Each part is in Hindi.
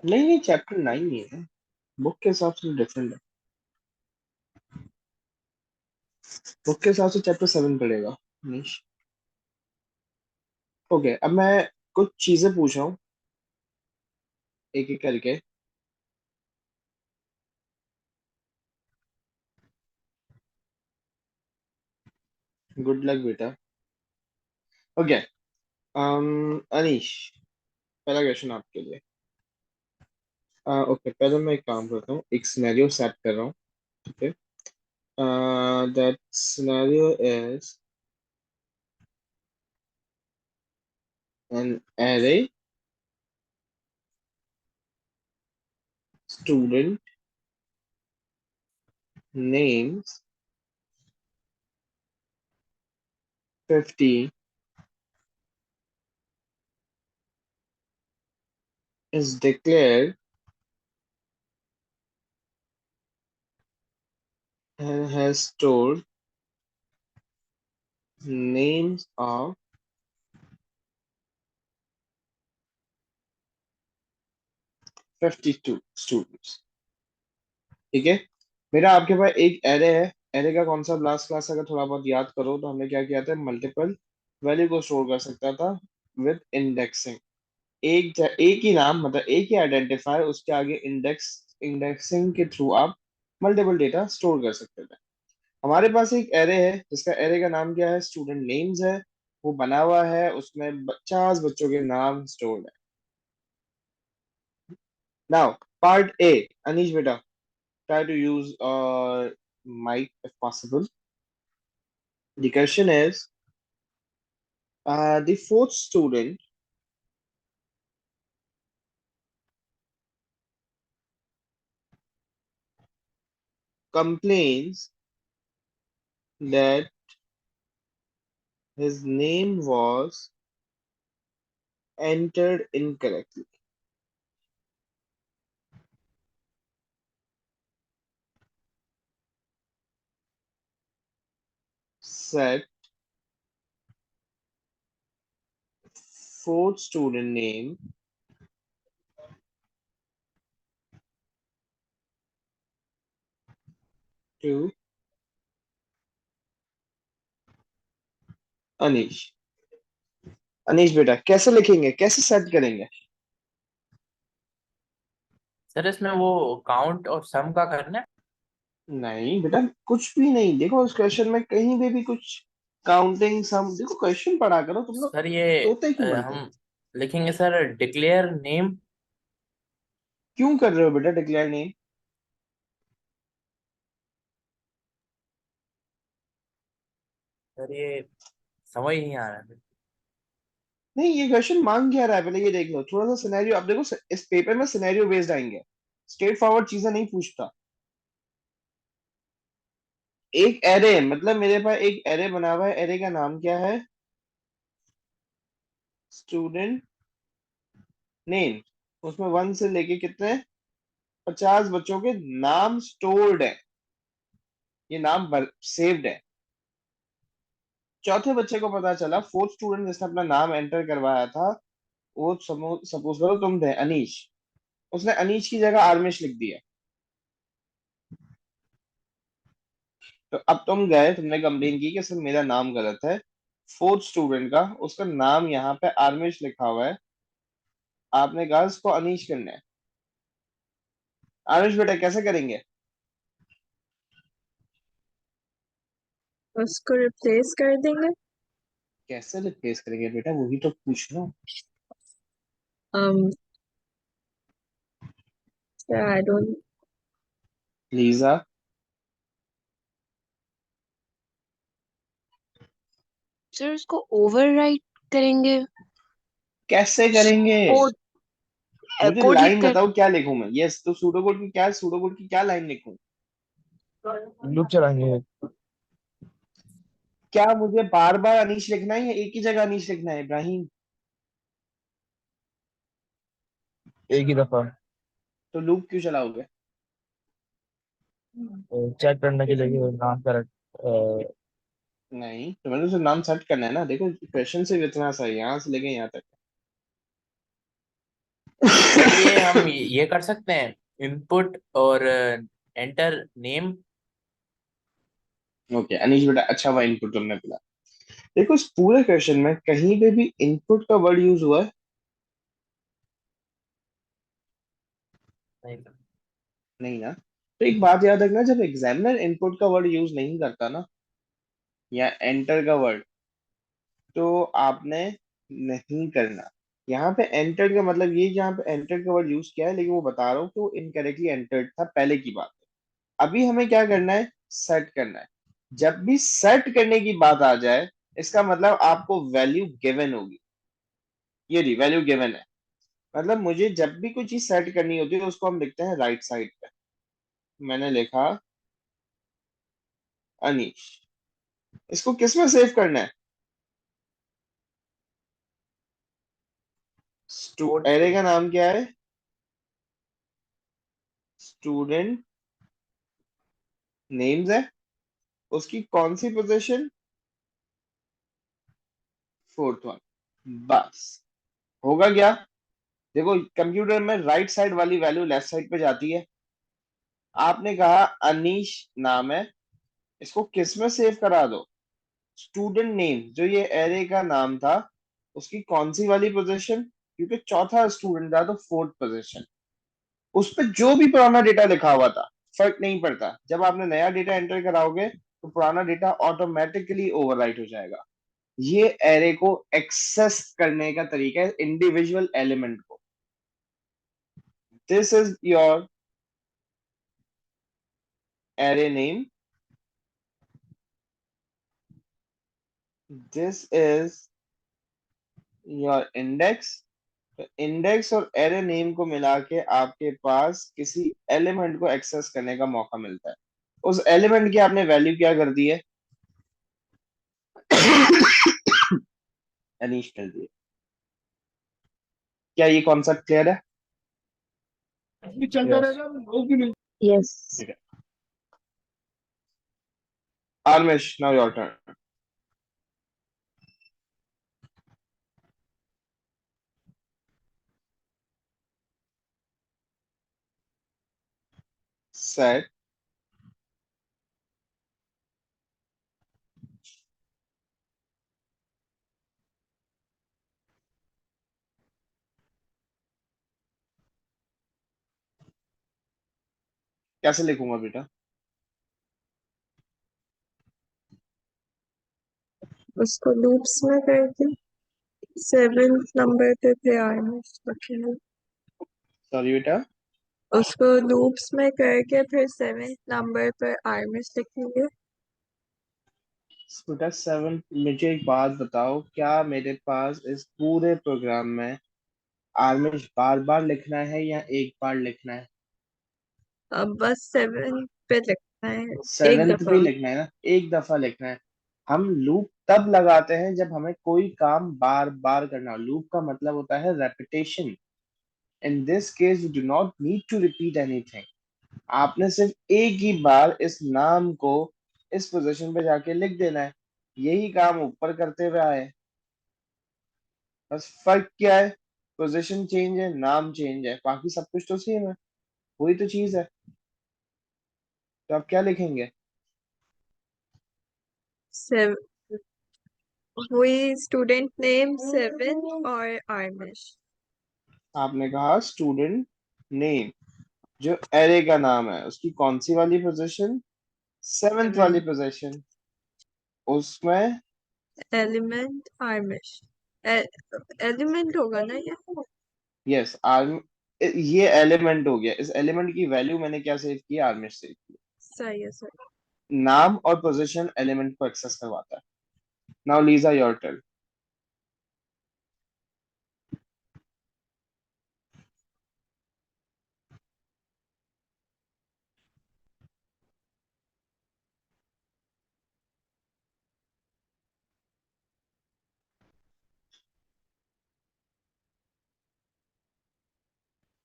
नहीं नहीं, चैप्टर 9 ही है। बुक के हिसाब से डिफरेंट है। बुक के हिसाब से चैप्टर 7 पड़ेगा। निश। ओके, अब मैं कुछ चीजें पूछ रहा हूँ एक एक करके। गुड लक बेटा। ओके। अनीश, पहला क्वेश्चन आपके लिए। ओके, पहले मैं एक काम करता हूँ, एक सिनेरियो सेट कर रहा हूँ। ठीक है। That scenario is an array student names 50 is declared and has stored names of 52 students। ठीक है। मेरा आपके पास एक एरे है। एरे का कॉन्सेप्ट लास्ट क्लास अगर थोड़ा बहुत याद करो तो हमने क्या किया था, मल्टीपल वैल्यू को स्टोर कर सकता था विद इंडेक्सिंग। एक ही नाम, मतलब एक ही आइडेंटिफायर, उसके आगे इंडेक्सिंग के थ्रू आप मल्टीपल डेटा स्टोर कर सकते थे। हमारे पास एक एरे है जिसका एरे का नाम क्या है, स्टूडेंट नेम्स है। वो बना हुआ है, उसमें 50 बच्चों के नाम स्टोर्ड है। Now part A. अनीश बेटा, try to use mic if possible. The question is, the fourth student complains that his name was entered incorrectly. Set fourth student name to Anish। Anish बेटा, कैसे लिखेंगे, कैसे सेट करेंगे? सर इसमें वो काउंट और सम का करना है। नहीं बेटा, कुछ भी नहीं। देखो उस क्वेश्चन में कहीं भी कुछ काउंटिंग सम, देखो क्वेश्चन पढ़ा करो तुम लोग। सर ये तोते क्यों बनते हो? हम लिखेंगे सर डिक्लेयर नेम। क्यों कर रहे हो बेटा डिक्लेयर नेम? सर ये समझ ही नहीं आ रहा है। नहीं, ये क्वेश्चन मांग क्या रहा है पहले ये देख लो। थोड़ा सा सिनेरियो अब देखो, इस पेपर में सिनेरियो बेस्ड आएंगे, स्ट्रेट फॉरवर्ड चीजें नहीं पूछता। एक एरे, मतलब मेरे पास एक एरे बना हुआ है, एरे का नाम क्या है, स्टूडेंट नेम। उसमें 1 से लेके कितने, 50 बच्चों के नाम स्टोर्ड है। ये नाम सेव्ड है। चौथे बच्चे को पता चला, फोर्थ स्टूडेंट जिसने अपना नाम एंटर करवाया था, वो सपोज करो तुम थे अनीश। उसने अनीश की जगह आर्मिश लिख दिया। तो अब तुम गए, तुमने कंप्लेन की कि सर मेरा नाम गलत है। फोर्थ स्टूडेंट का, उसका नाम यहाँ पे आर्मिश लिखा हुआ है। आपने कहा इसको अनीश करना है। आरुष बेटा, कैसे करेंगे? उसको रिप्लेस कर देंगे। कैसे रिप्लेस करेंगे बेटा, वही तो पूछ रहा हूँ। um I don't। Lisa, sir उसको ओवरराइट करेंगे। कैसे करेंगे? कोड मुझे कोड लिख लाइन कर। बताओ, क्या लिखूं मैं? यस, तो सूडोकोड की क्या, सूडोकोड की क्या लाइन लिखूं? लूप चलाएंगे। क्या मुझे बार बार अनीश लिखना है या एक ही जगह अनीश लिखना है, इब्राहिम? एक ही दफा तो लूप क्यों चलाओगे? चेक करने के लिए नाम करेक्ट। नहीं, तो मैंने उसे नाम सेट करना है ना। देखो क्वेश्चन से इतना सा है, यहाँ से लेके यहाँ तक। सर ये हम ये कर सकते हैं, इनपुट और एंटर नेम। ओके अनीश बेटा, अच्छा हुआ इनपुट तुमने बोला। देखो इस पूरे क्वेश्चन में कहीं पे भी इनपुट का वर्ड यूज हुआ है? नहीं। नहीं ना। तो एक बात याद रखना, जब एग्जामिनर इनपुट का वर्ड यूज नहीं करता ना, या एंटर का वर्ड, तो आपने नहीं करना। यहाँ पे एंटर का मतलब ये, यहाँ पे एंटर का वर्ड यूज किया है, लेकिन वो बता रहा हूँ कि वो इनकरेक्टली एंटर्ड था, पहले की बात है। अभी हमें क्या करना है? सेट करना है। जब भी सेट करने की बात आ जाए, इसका मतलब आपको वैल्यू गिवन होगी। ये रही वैल्यू गिवन है। मतलब मुझे जब भी कोई चीज सेट करनी होती है, उसको हम लिखते हैं राइट साइड पे। मैंने लिखा अनीश। इसको किस में सेव करना है? कोड एरे पे। का नाम क्या है? स्टूडेंट नेम्स है। उसकी कौन सी पोजीशन? Fourth one. बस। होगा क्या? देखो कंप्यूटर में राइट साइड वाली वैल्यू लेफ्ट साइड पे जाती है। आपने कहा अनीश नाम है, इसको किस में सेव करा दो? स्टूडेंट नेम, जो ये एरे का नाम था, उसकी कौन सी वाली पोजीशन? क्योंकि चौथा स्टूडेंट था तो फोर्थ पोजीशन। उस पे जो भी पुराना डेटा लिखा हुआ था, फर्क नहीं पड़ता। जब आपने नया डेटा एंटर कराओगे तो पुराना डेटा ऑटोमेटिकली ओवरराइट हो जाएगा। ये एरे को एक्सेस करने का तरीका है, इंडिविजुअल एलिमेंट को। This is your array name, this is your index. Index और एरे नेम को मिला के आपके पास किसी एलिमेंट को एक्सेस करने का मौका मिलता है। उस एलिमेंट की आपने वैल्यू क्या कर दी है? अनीश कर दी है। क्या ये कॉन्सेप्ट क्लियर है? ये चलता Yes. रहेगा, लोग भी मिल। Yes. ठीक है। आर्मिश नाउ योर टर्न। सेट कैसे लिखूंगा बेटा? उसको लूप्स में करके 7th नंबर पे फिर आर्मिश रखेंगे। सॉरी बेटा। उसको लूप्स में करके फिर 7th नंबर पर आर्मिश लिखेंगे। बेटा सेवन, मुझे एक बात बताओ, क्या मेरे पास इस पूरे प्रोग्राम में आर्मिश बार बार लिखना है या एक बार लिखना है? अब बस 7th पे लिखना है एक सेवेंथ भी दफा। लिखना है ना? एक दफा लिखना है। हम लूप तब लगाते हैं जब हमें कोई काम बार बार करना हो। लूप का मतलब होता है repetition. In this case you do not need to repeat anything. आपने सिर्फ एक ही बार इस नाम को इस पोजीशन पे जाके लिख देना है। यही काम ऊपर करते हुए आए। बस फर्क क्या है? पोजीशन चेंज है, नाम चेंज है, बाकी सब कुछ तो सेम है। वही तो चीज है। तो आप क्या लिखेंगे? सेव वही स्टूडेंट नेम 7 और आर्मिश। आपने कहा स्टूडेंट नेम, जो एरे का नाम है, उसकी कौन सी वाली पोजीशन? सेवेंथ वाली 7 पोजीशन। उसमें एलिमेंट आर्मिश। एलिमेंट होगा ना ये। यस आर्म, ये एलिमेंट हो गया। इस एलिमेंट की वैल्यू मैंने क्या सेव की? आर्मी सेव की। सही है सर। नाम और पोजीशन एलिमेंट को एक्सेस करवाता है। Now Lisa your turn.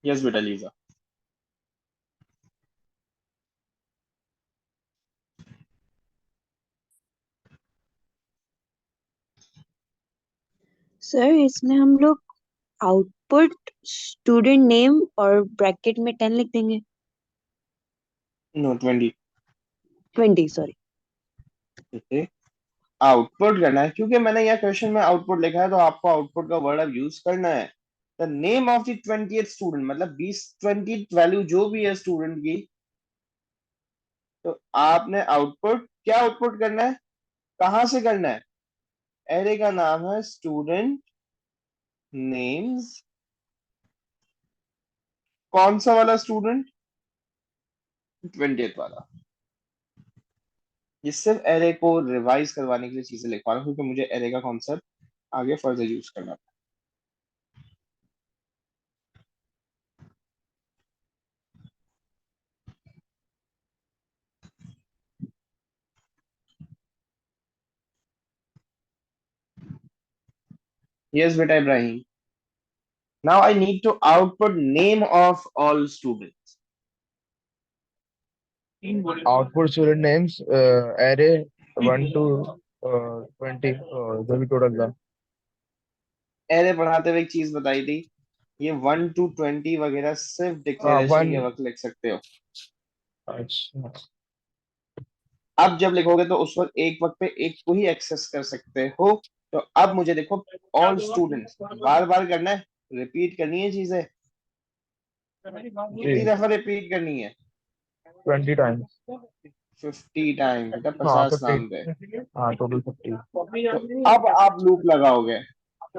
Yes बेटा लीजा। सर इसमें हम लोग आउटपुट स्टूडेंट नेम और ब्रैकेट में 10 लिख देंगे। नो 20। 20 सॉरी। ठीक है, आउटपुट करना है, क्योंकि मैंने यहाँ क्वेश्चन में आउटपुट लिखा है तो आपको आउटपुट का वर्ड अब यूज करना है। The name of the 20th student, मतलब 20 वैल्यू जो भी है स्टूडेंट की, तो आपने आउटपुट क्या आउटपुट करना है, कहां से करना है। एरे का नाम है स्टूडेंट नेम्स, कौन सा वाला स्टूडेंट, 20th वाला। ये सिर्फ एरे को रिवाइज करवाने के लिए चीजें लिखवा रहा हूँ, क्योंकि मुझे एरे का कॉन्सेप्ट आगे फर्दर यूज करना था। यस बेटा Ibrahim, now I need to output name of all students. Output student names, array 1 to 20, जो भी टोटल था। एरे पढ़ाते हुए एक चीज बताई थी, ये 1 to 20 वगैरह सिर्फ हाँ डिक्लेरेशन के 1। वक्त लिख सकते हो। अच्छा। अब जब लिखोगे तो उस वक्त एक वक्त पे एक को ही एक्सेस कर सकते हो। तो अब मुझे देखो, ऑल स्टूडेंट्स बार बार करना है, रिपीट करनी है चीजें। कितनी जी दफा रिपीट करनी है, 20 टाइम्स। 50 टाइम बेटा, हाँ 50 50। नाम पे। हाँ टोटल 50। तो अब आप लूप लगाओगे,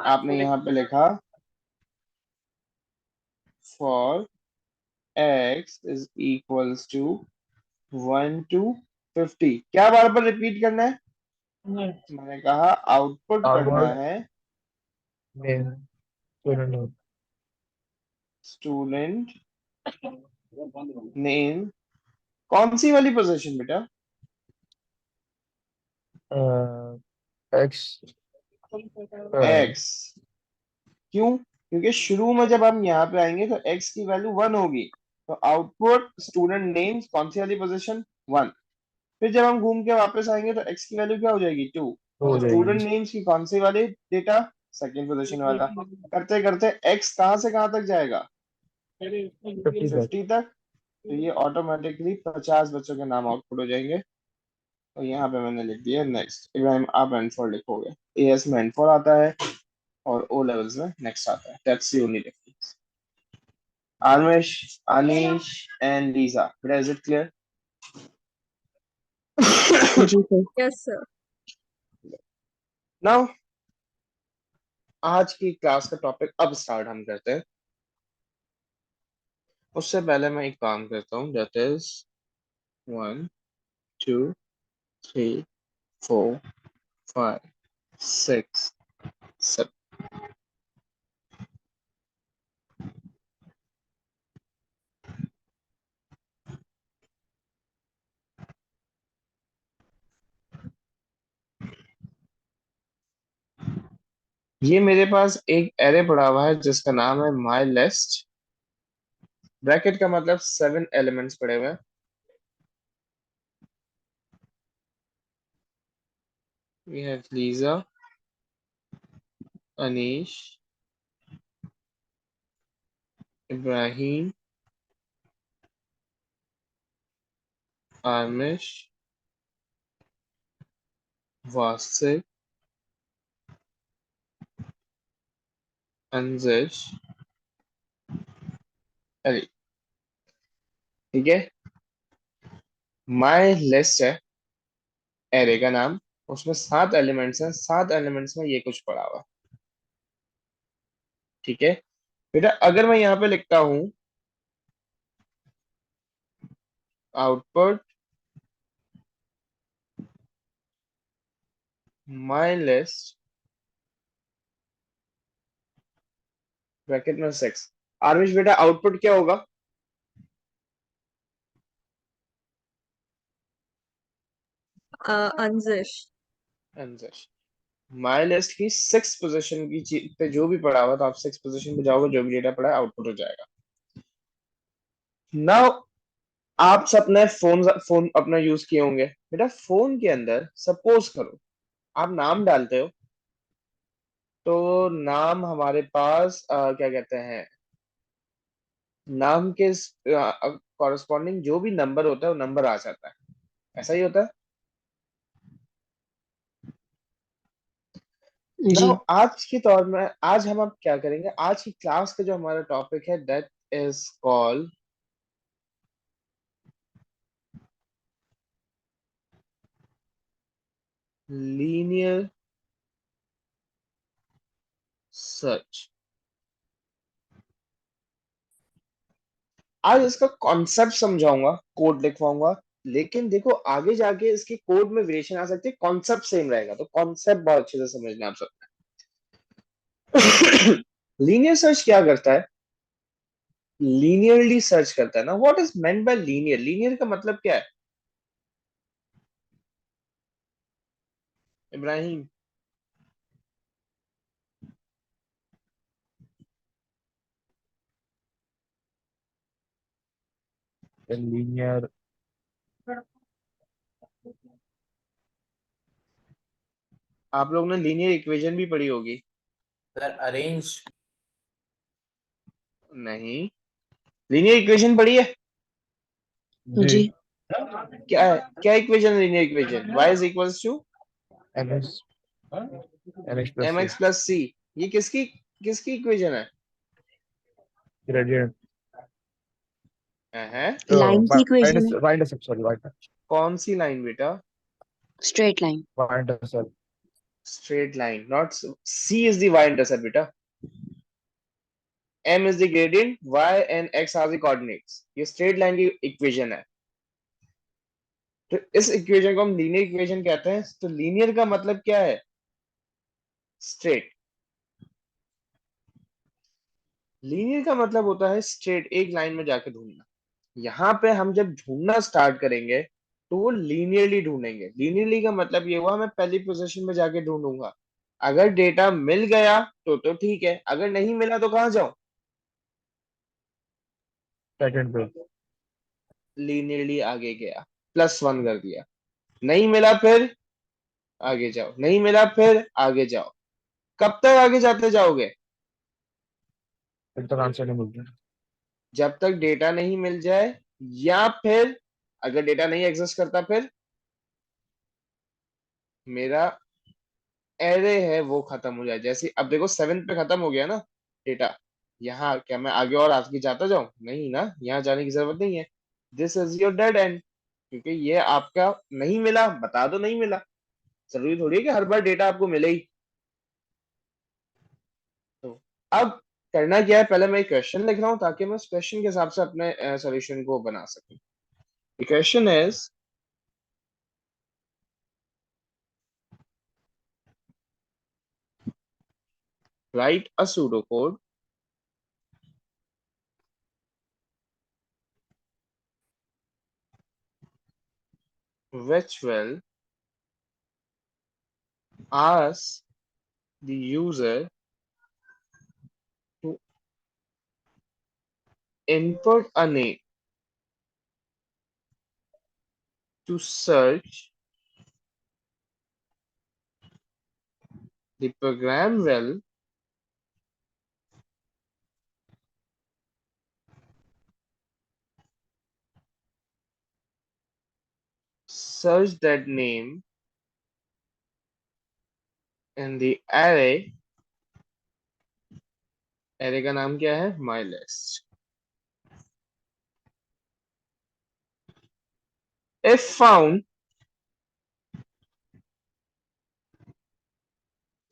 आपने यहाँ पे लिखा for x is equals to 1 to 50, क्या बार बार रिपीट करना है, मैंने कहा आउटपुट करना आउटपुट है name student name. Student name, कौन सी वाली पोजीशन बेटा, एक्स। x। क्यों, क्योंकि शुरू में जब हम यहाँ पे आएंगे तो x की वैल्यू 1 होगी, तो आउटपुट स्टूडेंट नेम कौन सी वाली पोजीशन, 1। फिर जब हम घूम के वापस आएंगे तो x की वैल्यू क्या हो जाएगी, 2। हो तो जाएगी स्टूडेंट नेम्स की कौन सी वाली डेटा, सेकंड पोजीशन वाला। करते करते x कहाँ से कहाँ तक जाएगा, 50 तक। 50 तक। तो ये ऑटोमेटिकली 50 बच्चों के नाम आउटपुट हो जाएंगे। और यहाँ पे मैंने लिख दिया नेक्स्ट। इब्राहिम आप एन4 लिखोगे, एएस में एन4 आता है और ओ लेवल्स में नेक्स्ट आता है, that's the only difference. Almesh, Anish, and Lisa. But is it clear? जी सर। Yes sir. Now, आज की क्लास का टॉपिक अब स्टार्ट हम करते हैं। उससे पहले मैं एक काम करता हूँ, दैट इज 1 2 3 4 5 6 7। ये मेरे पास एक एरे पड़ा हुआ है जिसका नाम है माई लिस्ट। ब्रैकेट का मतलब 7 एलिमेंट्स पड़े हुए हैं। We have Lisa, Anish, Ibrahim, Amish, Vasif, Anzish, Ali. ठीक है, माई लिस्ट है एरे का नाम, उसमें 7 एलिमेंट्स हैं, 7 एलिमेंट्स में ये कुछ पड़ा हुआ है। ठीक है बेटा, अगर मैं यहाँ पे लिखता हूं आउटपुट माई लिस्ट ब्रैकेट में 6, आरविश बेटा आउटपुट क्या होगा, अंजिश। अंजिश। माई लिस्ट की 6 पोजीशन की चीज पे जो भी पड़ा हुआ, तो आप 6 पोजीशन पे जाओगे, जो भी डेटा पड़ा है आउटपुट हो जाएगा। नाउ आप सबने फोन फोन अपना यूज किए होंगे बेटा। फोन के अंदर सपोज करो आप नाम डालते हो, तो नाम हमारे पास क्या कहते हैं, नाम के कॉरस्पॉन्डिंग जो भी नंबर होता है वो नंबर आ जाता है, ऐसा ही होता है ना। जी आज के तौर में आज हम अब क्या करेंगे, आज की क्लास का जो हमारा टॉपिक है that is called linear search. आज इसका कॉन्सेप्ट समझाऊंगा, कोड लिखवाऊंगा, लेकिन देखो आगे जाके इसके कोड में वेरिएशन आ सकती है, कॉन्सेप्ट सेम रहेगा, तो कॉन्सेप्ट बहुत अच्छे से समझना आप सब। लीनियर सर्च क्या करता है, लीनियरली सर्च करता है ना। What is meant by linear, linear का मतलब क्या है इब्राहिम? लीनियर आप लोगों ने लीनियर इक्वेशन भी पढ़ी होगी। Sir arrange. नहीं, लीनियर इक्वेशन पढ़ी है? जी जी क्या है, क्या इक्वेशन है linear equation? y is equals to M S plus M C X plus C. ये किसकी किसकी इक्वेशन है? ग्रेडियंट है लाइन की इक्वेशन है, वाई इंटरसेप्ट सॉरी वाई कौन सी लाइन बेटा? Straight line. Intercept straight line, not C is the y intercept बेटा। m is the gradient, y and x are the coordinates। ये स्ट्रेट लाइन की इक्वेशन है। तो इस इक्वेशन को हम लीनियर इक्वेशन कहते हैं। तो लीनियर का मतलब क्या है? स्ट्रेट। लीनियर का मतलब होता है स्ट्रेट, एक लाइन में जाके ढूंढना। यहाँ पे हम जब ढूंढना स्टार्ट करेंगे तो वो लीनियरली ढूंढेंगे। लीनियरली का मतलब ये हुआ मैं पहली पोजीशन में जाके ढूंढूंगा। अगर डेटा मिल गया तो ठीक है, अगर नहीं मिला तो कहाँ जाऊं? सेकंड पे लीनियरली आगे गया, +1 कर दिया। नहीं मिला फिर आगे जाओ, नहीं मिला फिर आगे जाओ। कब तक आगे जाते जाओगे? फिर तक आंसर नहीं मिलता। जब तक डेटा नहीं मिल जाए, या फिर अगर डेटा नहीं एग्जिस्ट करता फिर मेरा एरे है वो खत्म हो जाए। जैसे अब देखो 7 पे खत्म हो गया ना डेटा, यहाँ क्या मैं आगे और आगे जाता जाऊं? नहीं ना, यहाँ जाने की जरूरत नहीं है। This is your dead and, क्योंकि ये आपका नहीं मिला, बता दो नहीं मिला। जरूरी थोड़ी है कि हर बार डेटा आपको मिले ही। तो अब करना क्या है, पहले मैं एक क्वेश्चन लिख रहा हूँ ताकि मैं उस क्वेश्चन के हिसाब से अपने सॉल्यूशन को बना सकूं। Question is write a pseudocode which will ask the user to input a name to search. The program will search that name in the array। array का नाम क्या है? my list। if found,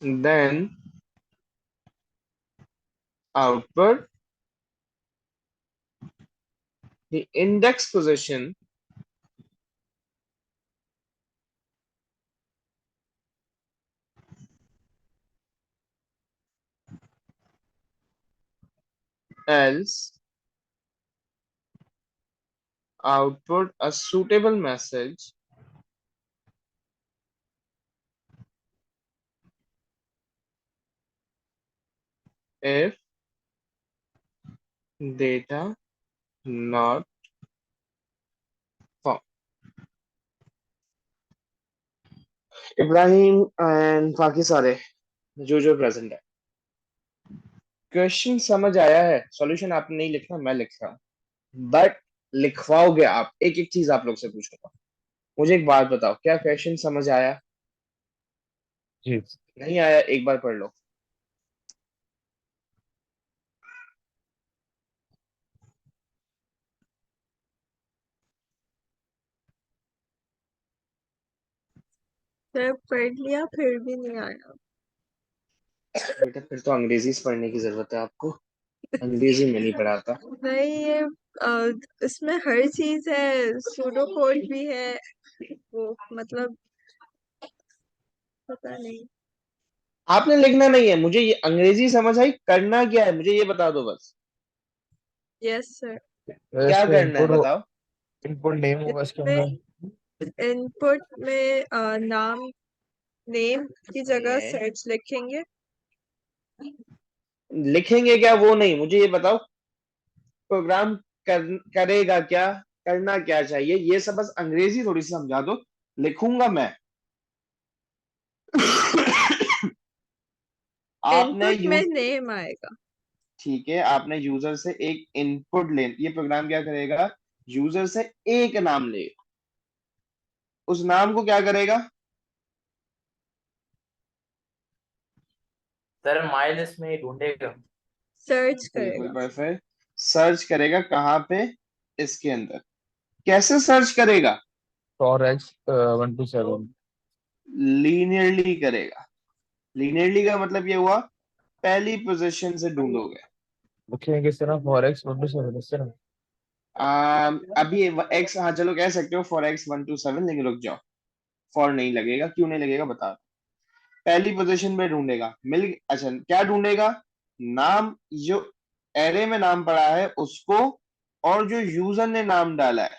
then output the index position else output a suitable message if data not found। Ibrahim and बाकी सारे जो जो प्रेजेंट है, क्वेश्चन समझ आया है, सॉल्यूशन आपने नहीं लिखना, मैं लिख रहा हूँ, बट लिखवाओगे आप। एक एक चीज आप लोग से पूछूंगा। मुझे एक बात बताओ, क्या क्वेश्चन समझ आया? जी। नहीं आया, एक बार पढ़ लो। सर पढ़ लिया फिर भी नहीं आया। बेटा फिर तो अंग्रेजी से पढ़ने की जरूरत है आपको, अंग्रेजी में नहीं पढ़ाता। नहीं ये इसमें हर चीज है, सूडो कोड भी है, वो मतलब पता नहीं। आपने लिखना नहीं है, मुझे ये अंग्रेजी समझ आई, करना क्या है मुझे ये बता दो बस। Yes sir. क्या इसमें करना है बताओ। इनपुट नेम होगा इसके इसमें अंदर। इनपुट में नाम, नेम की जगह नहीं, सर्च लिखेंगे। लिखेंगे क्या वो नहीं, मुझे ये बताओ प्रोग्राम करेगा क्या, करना क्या चाहिए, ये सब बस अंग्रेजी थोड़ी सी समझा दो, लिखूंगा मैं। आपने इनपुट में यूज नेम आएगा। ठीक है, आपने यूजर से एक इनपुट ले, ये प्रोग्राम क्या करेगा, यूजर से एक नाम ले, उस नाम को क्या करेगा? सर माई लिस्ट में ही ढूंढेगा। सर्च बिल्कुल करेगा। परफेक्ट। सर्च करेगा कहाँ पे? इसके अंदर। कैसे सर्च करेगा? For x 1 to 7। लीनियरली करेगा। लीनियरली का मतलब ये हुआ पहली पोजीशन से ढूंढोगे। लिखेंगे इस तरह फॉर एक्स 1 to 7 इस तरह। अभी एक्स, हाँ चलो कह सकते हो फॉर एक्स 1 to 7, लेकिन रुक जाओ, फॉर नहीं लगेगा, क्यों नहीं लगेगा बता। पहली पोजीशन पे ढूंढेगा, अच्छा क्या ढूंढेगा? नाम, जो एरे में नाम पड़ा है उसको, और जो यूजर ने नाम डाला है,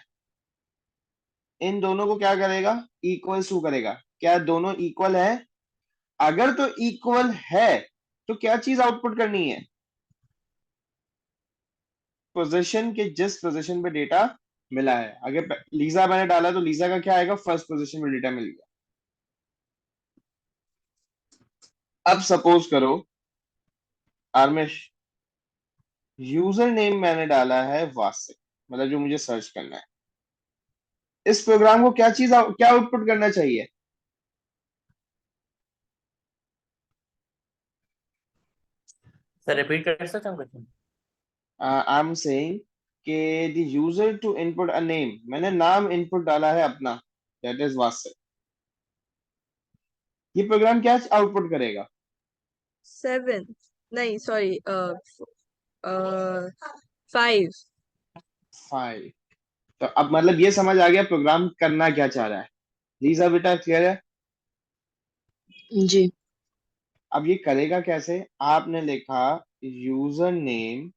इन दोनों को क्या करेगा? इक्वल टू करेगा। क्या दोनों इक्वल है? अगर तो इक्वल है तो क्या चीज आउटपुट करनी है? पोजीशन के जिस पोजीशन पे डेटा मिला है। अगर लीजा मैंने डाला तो लीजा का क्या आएगा? फर्स्ट पोजीशन में डेटा मिल गया। अब सपोज करो आर्मिश, यूजर नेम मैंने डाला है वासिक, मतलब जो मुझे सर्च करना है। इस प्रोग्राम को क्या चीज क्या आउटपुट करना चाहिए? सर रिपीट कर सकते हैं क्वेश्चन? आई एम सेइंग कि the user to input a name, मैंने नाम इनपुट डाला है अपना, दैट इज वासिक। ये प्रोग्राम क्या आउटपुट करेगा? 7, नहीं सॉरी 5। 5। तो अब मतलब ये समझ आ गया प्रोग्राम करना क्या चाह रहा है। लीजा बेटा क्लियर है? जी। अब ये करेगा कैसे? आपने लिखा user name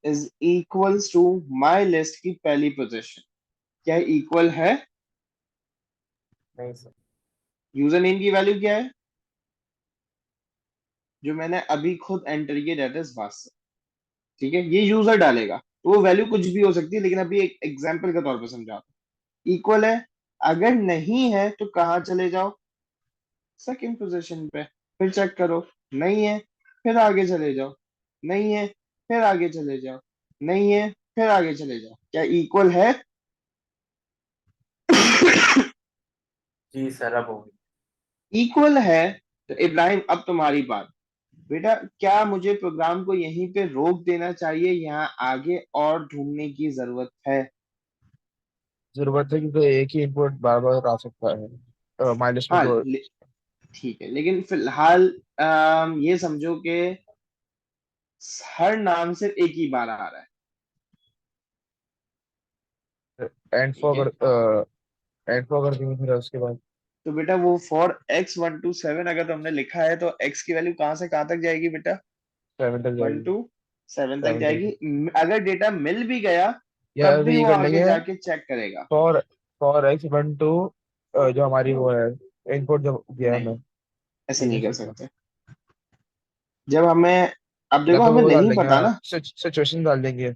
is equals to my list की पहली पोजीशन। क्या इक्वल है? नहीं सर। यूजर नेम की वैल्यू क्या है जो मैंने अभी खुद एंटर किया, दैट इज वास। ठीक है, ये यूजर डालेगा तो वो वैल्यू कुछ भी हो सकती है, लेकिन अभी एक एग्जांपल के तौर पर समझाता हूं। इक्वल है, अगर नहीं है तो कहाँ चले जाओ? सेकंड पोजीशन पे। फिर चेक करो, नहीं है, फिर आगे चले जाओ, नहीं है, फिर आगे चले जाओ, नहीं है, फिर आगे चले जाओ। क्या इक्वल है? जी सर अब होगी। इक्वल है। तो इब्राहिम अब तुम्हारी बात। बेटा क्या मुझे प्रोग्राम को यहीं पे रोक देना चाहिए, यहाँ आगे और ढूंढने की जरूरत है? जरूरत है क्योंकि एक ही इनपुट बार बार आ सकता है माइनस में हाँ तो। ठीक है, लेकिन फिलहाल ये समझो कि हर नाम सिर्फ एक ही बार आ रहा है। एंड ठीक है, फॉर एंड फॉर कर देंगे फिर उसके बाद। तो बेटा वो फॉर एक्स 1 to 7 अगर तुमने लिखा है तो एक्स की वैल्यू कहाँ से कहाँ तक जाएगी बेटा? 7 तक 1 to जाएगी। 7 तक 7 जाएगी। तक। अगर डेटा मिल भी गया या तब फिर भी ये वो कर आगे लेंगे जाके चेक करेगा। फॉर फॉर एक्स 1 to जो हमारी वो है इनपुट जब दिया नहीं, हमें। ऐसे ये नहीं नहीं कर सकता। सकते। जब हमें, अब या देखो तो हमें वो डाल नहीं देंगे, पता हाँ ना। सिचुएशन डाल देंगे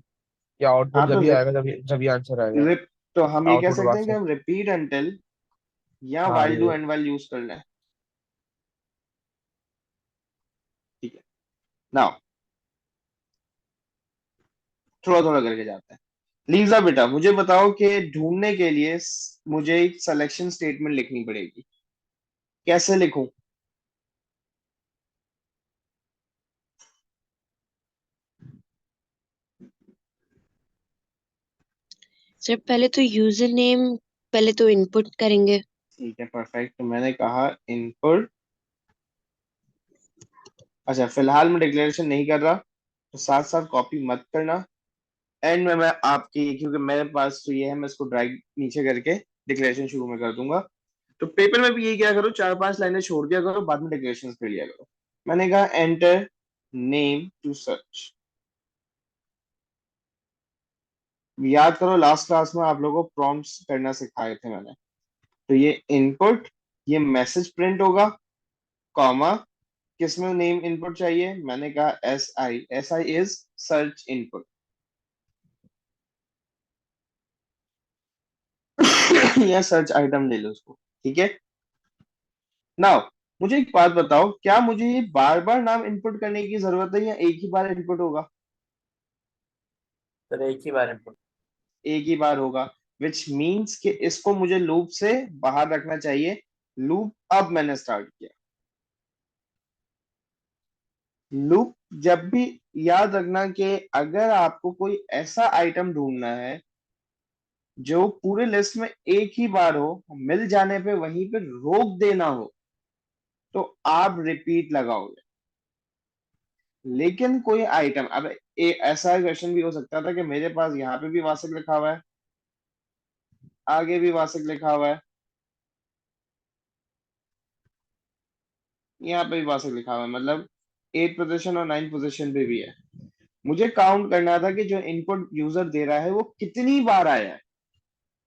या हाँ आउटपुट तो जब ही आएगा जब ये आंसर आएगा। रिप तो हम ये कह आउटपुट सकते वहां हैं कि से। हम रिपीट अंटिल या हाँ वाइल डू ये। एंड वाइल यूज करना है। ठीक है, नाउ थोड़ा थोड़ा करके जाते हैं। लीजा बेटा मुझे बताओ कि ढूंढने के लिए मुझे एक सिलेक्शन स्टेटमेंट लिखनी पड़ेगी, कैसे लिखूं? सर पहले तो यूजर नेम पहले तो इनपुट करेंगे। ठीक है, परफेक्ट। तो मैंने कहा इनपुट। अच्छा, फिलहाल मैं डिक्लेरेशन नहीं कर रहा, तो साथ साथ कॉपी मत करना। एंड में मैं आपकी, क्योंकि मेरे पास तो ये है, मैं इसको ड्रैग नीचे करके डिक्लेरेशन शुरू में कर दूंगा। तो पेपर में भी यही क्या करो, 4-5 लाइनें छोड़ दिया करो, बाद में डिक्लेरेशन कर लिया करो। मैंने कहा एंटर नेम टू सर्च। याद करो लास्ट क्लास में आप लोगों को प्रॉम्प्ट्स करना सिखाए थे मैंने। तो ये इनपुट, ये मैसेज प्रिंट होगा, कॉमा, किसमें नेम इनपुट चाहिए? मैंने कहा S I is search input. या सर्च आइटम ले लो उसको, ठीक है। नाउ मुझे एक बात बताओ, क्या मुझे ये बार बार नाम इनपुट करने की जरूरत है या एक ही बार इनपुट होगा? सर एक ही बार इनपुट। एक ही बार होगा, विच मीन्स कि इसको मुझे लूप से बाहर रखना चाहिए। लूप अब मैंने स्टार्ट किया। लूप जब भी, याद रखना कि अगर आपको कोई ऐसा आइटम ढूंढना है जो पूरे लिस्ट में एक ही बार हो, मिल जाने पे वहीं पे रोक देना हो, तो आप रिपीट लगाओगे। लेकिन कोई आइटम, अब ऐसा क्वेश्चन भी हो सकता था कि मेरे पास यहाँ पे भी वासक लिखा हुआ है, आगे भी वासक लिखा हुआ है, यहाँ पे भी वासक लिखा हुआ है, मतलब 8 पोजीशन और 9 पोजीशन पे भी है। मुझे काउंट करना था कि जो इनपुट यूजर दे रहा है वो कितनी बार आया है।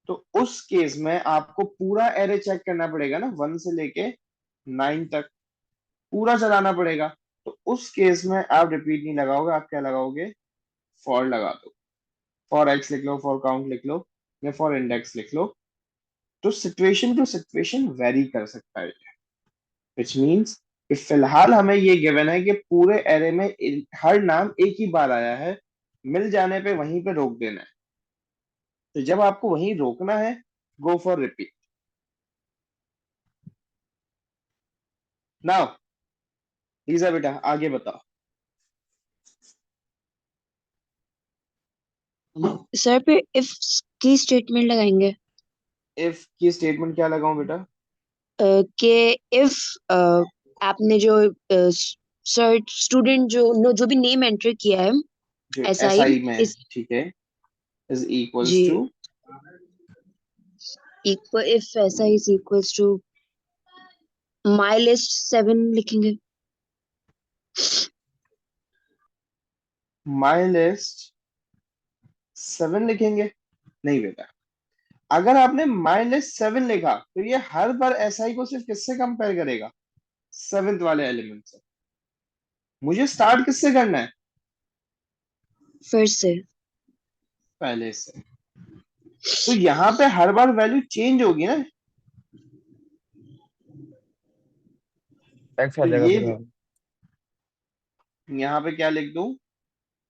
तो उस केस में आपको पूरा एरे चेक करना पड़ेगा ना, 1 से लेके 9 तक पूरा चलाना पड़ेगा। तो उस केस में आप रिपीट नहीं लगाओगे, आप क्या लगाओगे? फॉर लगा दो। फॉर एक्स लिख लो, फॉर काउंट लिख लो, या फॉर इंडेक्स लिख लो। तो सिचुएशन टू सिचुएशन वेरी कर सकता है, विच मीन्स कि फिलहाल हमें ये गिवन है कि पूरे एरे में हर नाम एक ही बार आया है, मिल जाने पे वहीं पे रोक देना है। तो जब आपको वहीं रोकना है, go for repeat. Now Lisa बेटा आगे बताओ। सर पे इफ की स्टेटमेंट लगाएंगे। इफ की स्टेटमेंट क्या लगाऊं बेटा? कि इफ आपने जो सर्च स्टूडेंट जो भी नेम एंटर किया है जो ऐसा एस ही आई में, इस ठीक है, इज इक्वल्स जी टू। इक्वल इफ ऐसा is equals to my list 7 लिखेंगे। माई लिस्ट 7 लिखेंगे? नहीं बेटा, अगर आपने माई लिस्ट 7 लिखा तो ये हर बार एस आई को सिर्फ किससे कंपेयर करेगा? 7th वाले एलिमेंट से। मुझे स्टार्ट किससे करना है? फिर से पहले से। तो यहाँ पे हर बार वैल्यू चेंज होगी ना। एक्स आ तो जाएगा ये फिर। हाँ। यहाँ पे क्या लिख दूं?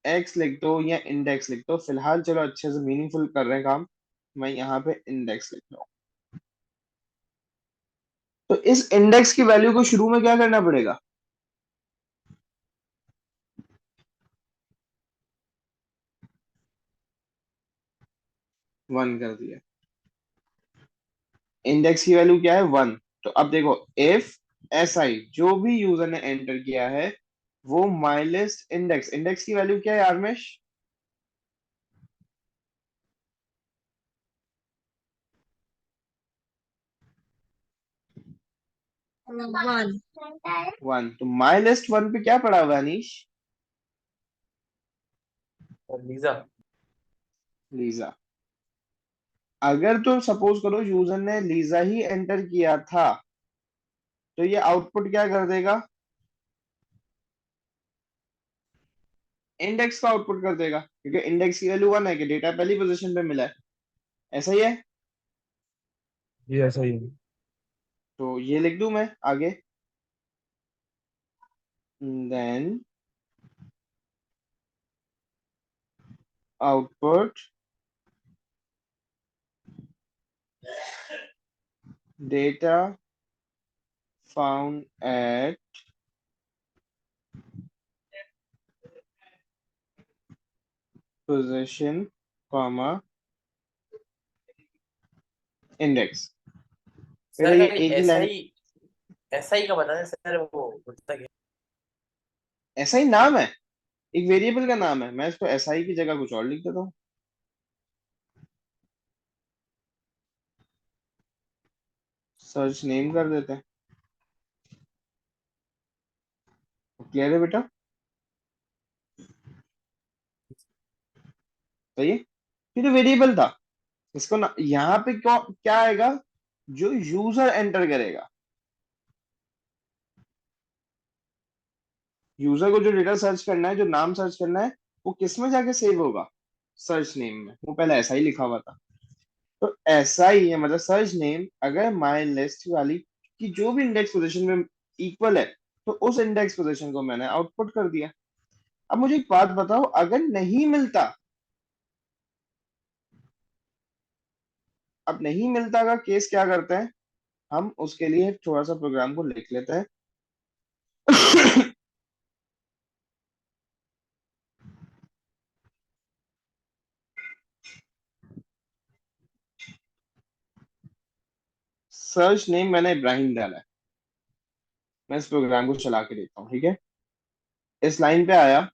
एक्स लिख दो या इंडेक्स लिख दो, फिलहाल चलो अच्छे से मीनिंगफुल कर रहे हैं काम। मैं यहाँ पे इंडेक्स लिख रहा हूँ। तो इस इंडेक्स की वैल्यू को शुरू में क्या करना पड़ेगा? 1 कर दिया। इंडेक्स की वैल्यू क्या है? 1। तो अब देखो, इफ एस आई जो भी यूजर ने एंटर किया है वो माई लिस्ट इंडेक्स, इंडेक्स की वैल्यू क्या है आरमेश? वन। 1। तो माई लिस्ट 1 पे क्या पड़ा हुआ है अनीश? और लीजा। लीजा। अगर तो सपोज करो यूजर ने लीजा ही एंटर किया था, तो ये आउटपुट क्या कर देगा? इंडेक्स का आउटपुट कर देगा, क्योंकि इंडेक्स की वैल्यू 1 है कि डेटा पहली पोजीशन पे मिला है। ऐसा ही है। ये ऐसा ही है। तो ये लिख दूं मैं आगे, then output data found at position comma index. बेटा सर ये का एक ही ऐसा लाइन, ही, ऐसा ही का बता दें सर, वो होता क्या? ऐसा ही नाम है, एक वेरिएबल का नाम है, मैं इसको एसआई की जगह कुछ और लिख देता हूँ। सर्च नेम कर देते हैं। क्लियर है बेटा? सही है। फिर वेरिएबल था, इसको ना यहाँ पे क्यों क्या आएगा, जो यूजर एंटर करेगा, यूजर को जो डेटा सर्च करना है, जो नाम सर्च करना है, वो किस में जाके सेव होगा, सर्च नेम में। वो पहले ऐसा ही लिखा हुआ था, तो ऐसा ही है, मतलब सर्च नेम अगर माई लिस्ट वाली की जो भी इंडेक्स पोजीशन में इक्वल है, तो उस इंडेक्स पोजीशन को मैंने आउटपुट कर दिया। अब मुझे एक बात बताओ, अगर नहीं मिलता, अब नहीं मिलता का केस क्या करते हैं हम, उसके लिए थोड़ा सा प्रोग्राम को लिख लेते हैं। सर्च नेम मैंने इब्राहिम डाला है, मैं इस प्रोग्राम को चला के देखता हूँ, ठीक है। इस लाइन पे आया,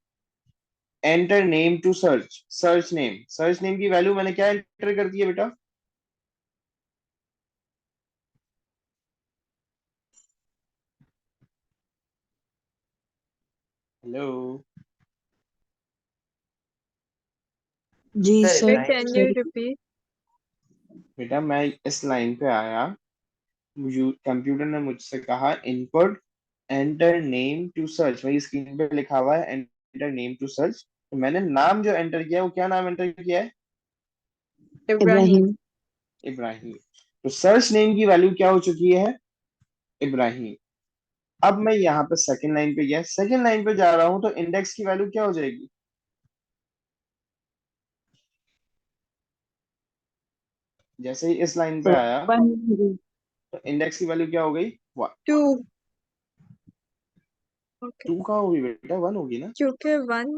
enter name to search, search name, search name की वैल्यू मैंने क्या एंटर कर दी है बेटा, हेलो जी sir sir. Sir, Ibrahim. can you sir repeat? बेटा, मैं इस लाइन पे आया, कंप्यूटर ने मुझसे कहा input enter name to search, वही स्क्रीन पे लिखा हुआ है एंटर नेम टू सर्च, तो मैंने नाम जो एंटर किया है वो क्या नाम एंटर किया है, Ibrahim. इब्राहिम। इब्राहिम। तो सर्च नेम की वैल्यू क्या हो चुकी है, इब्राहिम। अब मैं यहाँ पे सेकंड लाइन पे गया, सेकंड लाइन पे जा रहा हूँ, तो इंडेक्स की वैल्यू क्या हो जाएगी, जैसे ही इस लाइन पे आया, वन। तो इंडेक्स की वैल्यू क्या हो गई, वन। 2. Okay. टू कहाँ होगी बेटा, वन होगी ना। क्योंकि 1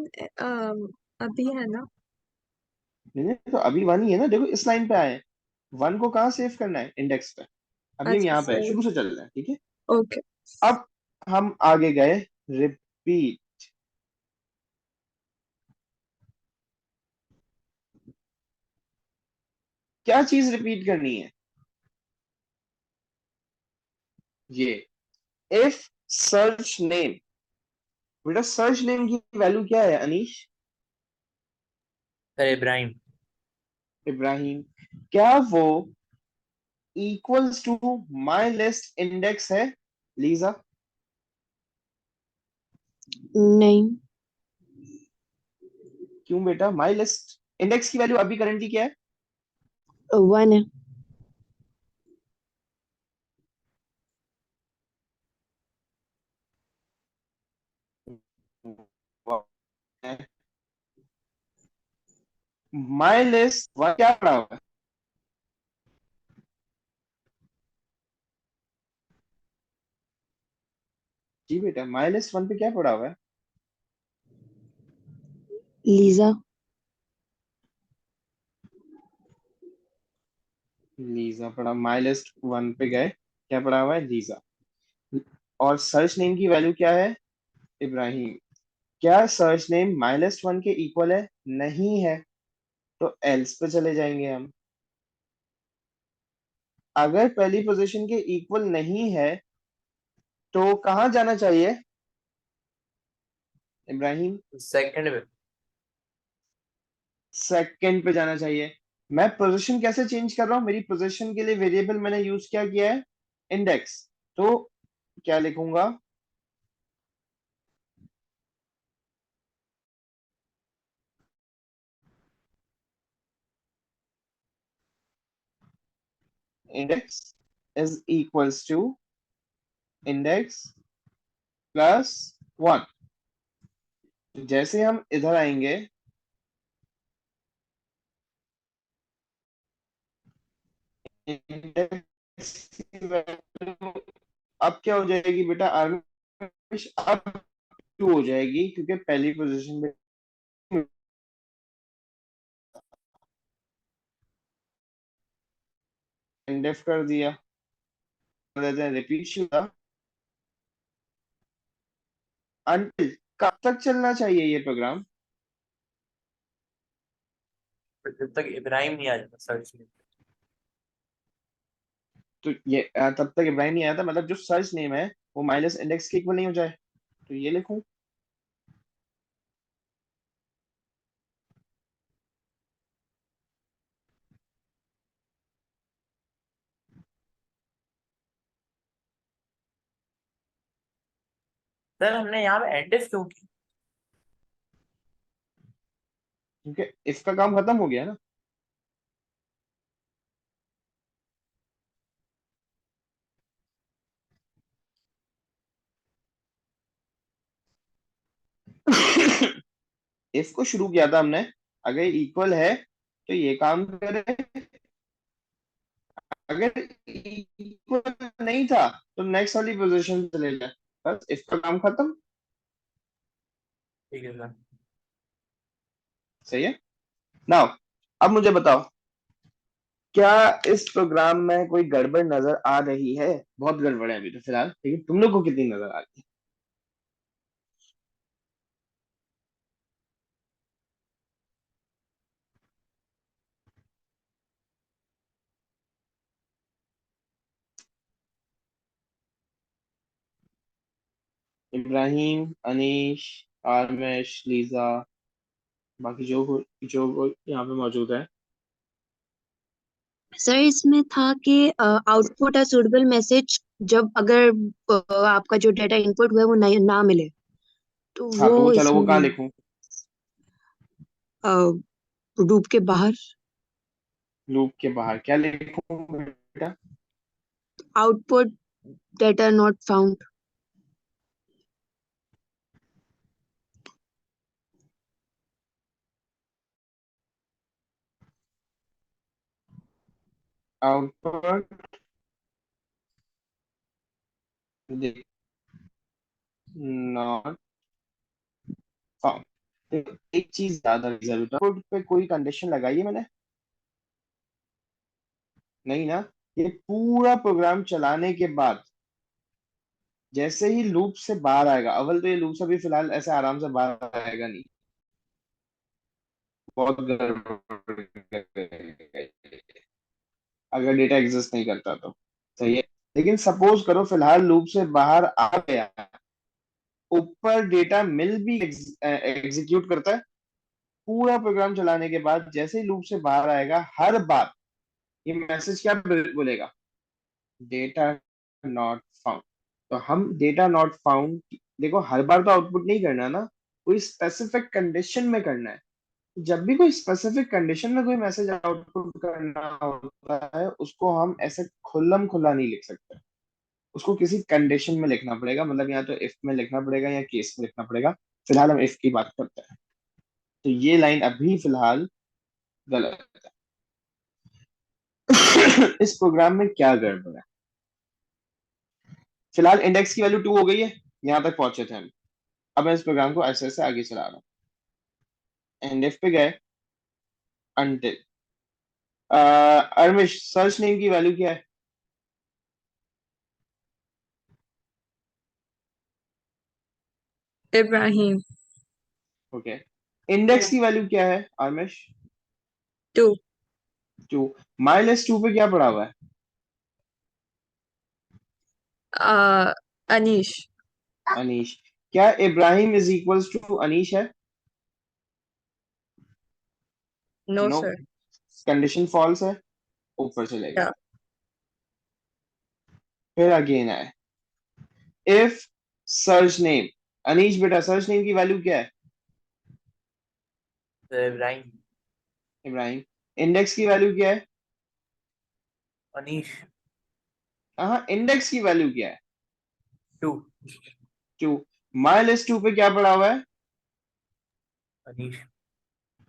अभी है ना. नहीं नहीं, तो अभी वन ही है ना, देखो इस लाइन पे आए हैं, वन को कहाँ सेव करना है, इंडेक्स पे। अभी हम अच्छा यहाँ पे है, सर. शुरू से चल रहे हैं, ठीक है। Okay. अब हम आगे गए, रिपीट, क्या चीज रिपीट करनी है, ये इफ सर्च नेम। बेटा सर्च नेम की वैल्यू क्या है अनीश, सर इब्राहिम। इब्राहिम, क्या वो equals to my list index है, लीजा। नहीं। क्यों बेटा, माई लिस्ट इंडेक्स की वैल्यू अभी करंटली क्या है, वन है। माई लिस्ट वन क्या पड़ा हुआ है, जी बेटा माई लिस्ट वन पे क्या पड़ा हुआ है, लीजा। लीजा पड़ा, माई लिस्ट वन पे गए, क्या पड़ा हुआ है, लीजा। और सर्च नेम की वैल्यू क्या है, इब्राहिम। क्या search name my list one के इक्वल है, नहीं है, तो एल्स पे चले जाएंगे हम। अगर पहली पोजीशन के इक्वल नहीं है, तो कहाँ जाना चाहिए इब्राहिम, सेकंड में। सेकंड पे जाना चाहिए। मैं पोजीशन कैसे चेंज कर रहा हूँ, मेरी पोजीशन के लिए वेरिएबल मैंने यूज क्या किया है, इंडेक्स। तो क्या लिखूंगा, index is equals to index plus one. जैसे हम इधर आएंगे, इंडेक्स की वैल्यू अब क्या हो जाएगी बेटा आर्मिश, अब 2 हो जाएगी क्योंकि पहली पोजीशन पे इंडेफ कर दिया, देते हैं रिपीट शुदा अंटिल। कब तक चलना चाहिए ये प्रोग्राम? जब तक इब्राहिम नहीं आ जाता सर्च में। तो ये तब तक इब्राहिम नहीं आया था, मतलब जो सर्च नेम है वो माइनस इंडेक्स के इक्वल नहीं हो जाए, तो ये लिखूं। सर हमने यहाँ पे एंडिस क्यों की? क्योंकि इसका काम खत्म हो गया ना। इफ को शुरू किया था हमने, अगर इक्वल है तो ये काम करे, अगर इक्वल नहीं था तो नेक्स्ट वाली पोजीशन चले जाए, बस इसका काम खत्म। ठीक है सर। सही है। नाउ अब मुझे बताओ, क्या इस प्रोग्राम में कोई गड़बड़ नजर आ रही है? बहुत गड़बड़ है अभी तो फिलहाल, ठीक है, तुम लोग को कितनी नजर आ रही है? इब्राहिम, अनीश, आरमेश, लीजा, बाकी जो यहाँ पे मौजूद है। सर इसमें था कि आउटपुट अ सुटेबल मैसेज, जब अगर आपका जो डेटा इनपुट हुआ है वो नहीं ना मिले तो हाँ वो तो चलो वो कहाँ इसमें लिखूं? लूप के बाहर लूप के बाहर क्या लिखूं बेटा? Output data not found. Output not found. एक चीज याद रखनी जरूर, आउटपुट पे कोई कंडीशन लगाई है मैंने? नहीं ना। ये पूरा प्रोग्राम चलाने के बाद जैसे ही लूप से बाहर आएगा, अव्वल तो ये लूप से भी फिलहाल ऐसे आराम से बाहर आएगा नहीं, बहुत गड़बड़ करेगा अगर डेटा एग्जिस्ट नहीं करता तो। सही है। लेकिन सपोज करो फिलहाल लूप से बाहर आ गया, ऊपर डेटा मिल भी एग्जीक्यूट करता है, पूरा प्रोग्राम चलाने के बाद जैसे ही लूप से बाहर आएगा हर बार ये मैसेज क्या बोलेगा? Data not found. तो हम डेटा नॉट फाउंड, देखो हर बार तो आउटपुट नहीं करना ना, कोई स्पेसिफिक कंडीशन में करना है। जब भी कोई स्पेसिफिक कंडीशन में कोई मैसेज आउटपुट करना होता है उसको हम ऐसे खुल्लम खुल्ला नहीं लिख सकते, उसको किसी कंडीशन में लिखना पड़ेगा, मतलब या तो इफ में लिखना पड़ेगा या केस में लिखना पड़ेगा। फिलहाल हम इफ की बात करते हैं, तो ये लाइन अभी फिलहाल गलत है। इस प्रोग्राम में क्या गड़बड़ है? फिलहाल इंडेक्स की वैल्यू 2 हो गई है, यहाँ तक पहुंचे थे हम। अब मैं इस प्रोग्राम को ऐसे ऐसे आगे चला रहा हूँ, एंड इफ पे गए अनटिल। अरमिश, सर्च नेम की वैल्यू क्या है? इब्राहिम। ओके। इंडेक्स की वैल्यू क्या है आरमेश? 2। 2। माइनस 2 पे क्या पड़ा हुआ है? अनीश। अनीश। क्या Ibrahim is equals to Anish है? No no. Sir. Condition false है, ऊपर चलेगा। या फिर अगेन है इफ सर्च नेम। अनीश बेटा सर्च नेम की वैल्यू क्या है? तो इब्राहिम। इब्राहिम। इंडेक्स की वैल्यू क्या है? अनीश। हाँ इंडेक्स की वैल्यू क्या है? 2। 2। माइनस 2 पे क्या पड़ा हुआ है? अनीश।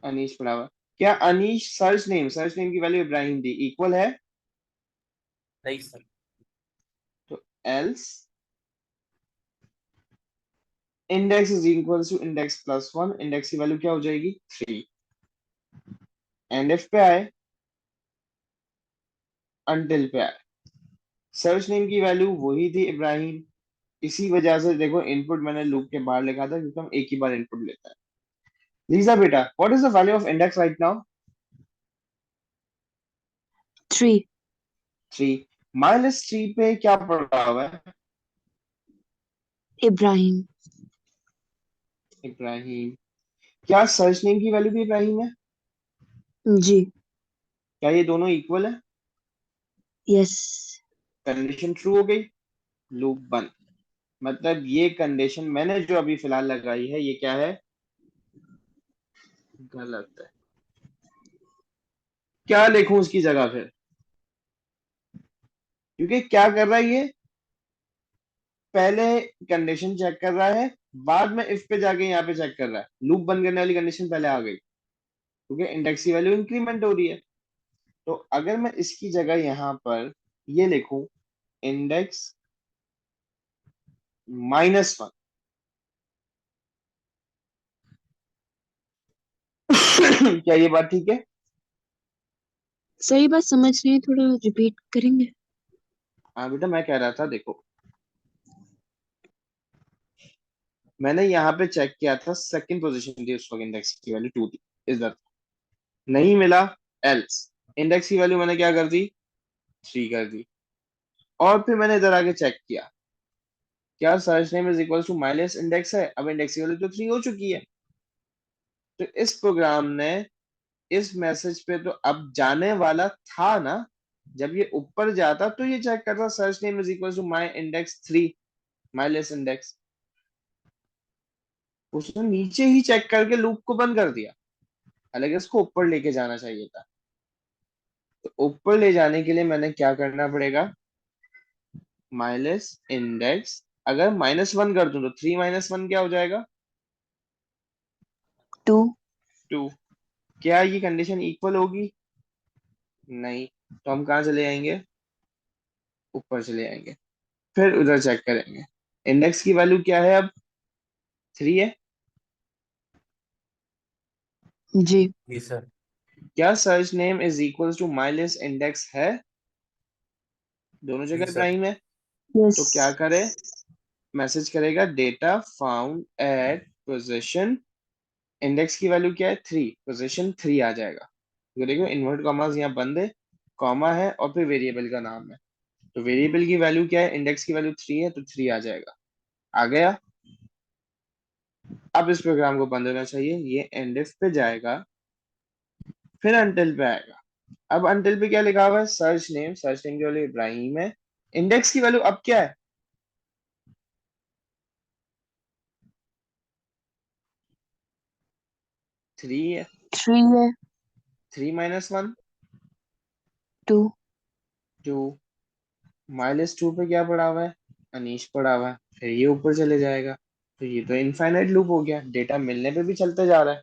अनीश पड़ा हुआ है। क्या अनीश सर्च नेम की वैल्यू इब्राहिम दी इक्वल है? सही सर। तो else index is equal to index plus one, index की वैल्यू क्या हो जाएगी 3। एंड इफ पे आए, अनटिल पे आए, सर्च नेम की वैल्यू वही थी इब्राहिम। इसी वजह से देखो इनपुट मैंने लूप के बाहर लिखा था क्योंकि हम एक ही बार इनपुट लेता है। लीजा बेटा, what is the value of index right now? 3। 3। Minus 3 पे क्या पड़ा हुआ है? इब्राहिम। इब्राहिम। क्या सर्च नेम की वैल्यू भी इब्राहिम है? जी। क्या ये दोनों इक्वल है? यस। कंडीशन ट्रू हो गई, लूप बंद। मतलब ये कंडीशन मैंने जो अभी फिलहाल लगाई है ये क्या है? गलत है। क्या लिखूं उसकी जगह फिर? क्योंकि क्या कर रहा है ये, पहले कंडीशन चेक कर रहा है, बाद में इफ पे जाके यहाँ पे चेक कर रहा है। लूप बंद करने वाली कंडीशन पहले आ गई क्योंकि इंडेक्स की वैल्यू इंक्रीमेंट हो रही है। तो अगर मैं इसकी जगह यहाँ पर ये लिखूं, इंडेक्स -1, क्या ये बात ठीक है? सही बात समझ रहे हैं, थोड़ा रिपीट करेंगे? हाँ बेटा, मैं कह रहा था देखो, मैंने यहाँ पे चेक किया था, सेकंड पोजीशन थी उस वक्त, इंडेक्स की वैल्यू 2 थी, इधर नहीं मिला। एल्स इंडेक्स की वैल्यू मैंने क्या कर दी, 3 कर दी। और फिर मैंने इधर आके चेक किया, क्या search name is equal to minus index है? अब इंडेक्स की वैल्यू तो 3 हो चुकी है। तो इस प्रोग्राम ने इस मैसेज पे तो अब जाने वाला था ना। जब ये ऊपर जाता तो ये चेक करता search name is equal to my index 3, minus index. उसने नीचे ही चेक करके लूप को बंद कर दिया, हालांकि उसको ऊपर लेके जाना चाहिए था। तो ऊपर ले जाने के लिए मैंने क्या करना पड़ेगा, माइनस इंडेक्स, अगर -1 कर दूं तो 3 - 1 क्या हो जाएगा? 2। 2। क्या ये कंडीशन इक्वल होगी? नहीं। तो हम कहाँ चले जाएंगे, ऊपर चले जाएंगे, फिर उधर चेक करेंगे। इंडेक्स की वैल्यू क्या है अब, 3 है। जी। जी सर। क्या search name is equal to minus index है? दोनों जी जगह सर। इब्राहिम है। यस। तो क्या करे, मैसेज करेगा data found at position, index की वैल्यू क्या है 3, पोजीशन 3 आ जाएगा। तो देखो इन्वर्ट कॉमास यहाँ बंद है, कॉमा है और फिर वेरिएबल का नाम है। तो वेरिएबल की वैल्यू क्या है, इंडेक्स की वैल्यू 3 है तो 3 आ जाएगा। आ गया। अब इस प्रोग्राम को बंद होना चाहिए, ये एंड इफ पे जाएगा, फिर अनटिल पे आएगा। अब अनटिल पे क्या लिखा हुआ है, सर्च नेम, सर्च नेम की वैल्यू इब्राहिम है। इंडेक्स की वैल्यू अब क्या है, 3 है। 3 है। 3 - 1 2। 2। -2 पे क्या पड़ा हुआ है, अनीश पड़ा हुआ है, फिर ये ऊपर चले जाएगा। तो ये तो इनफाइनाइट लूप हो गया, डेटा मिलने पे भी चलते जा रहा है।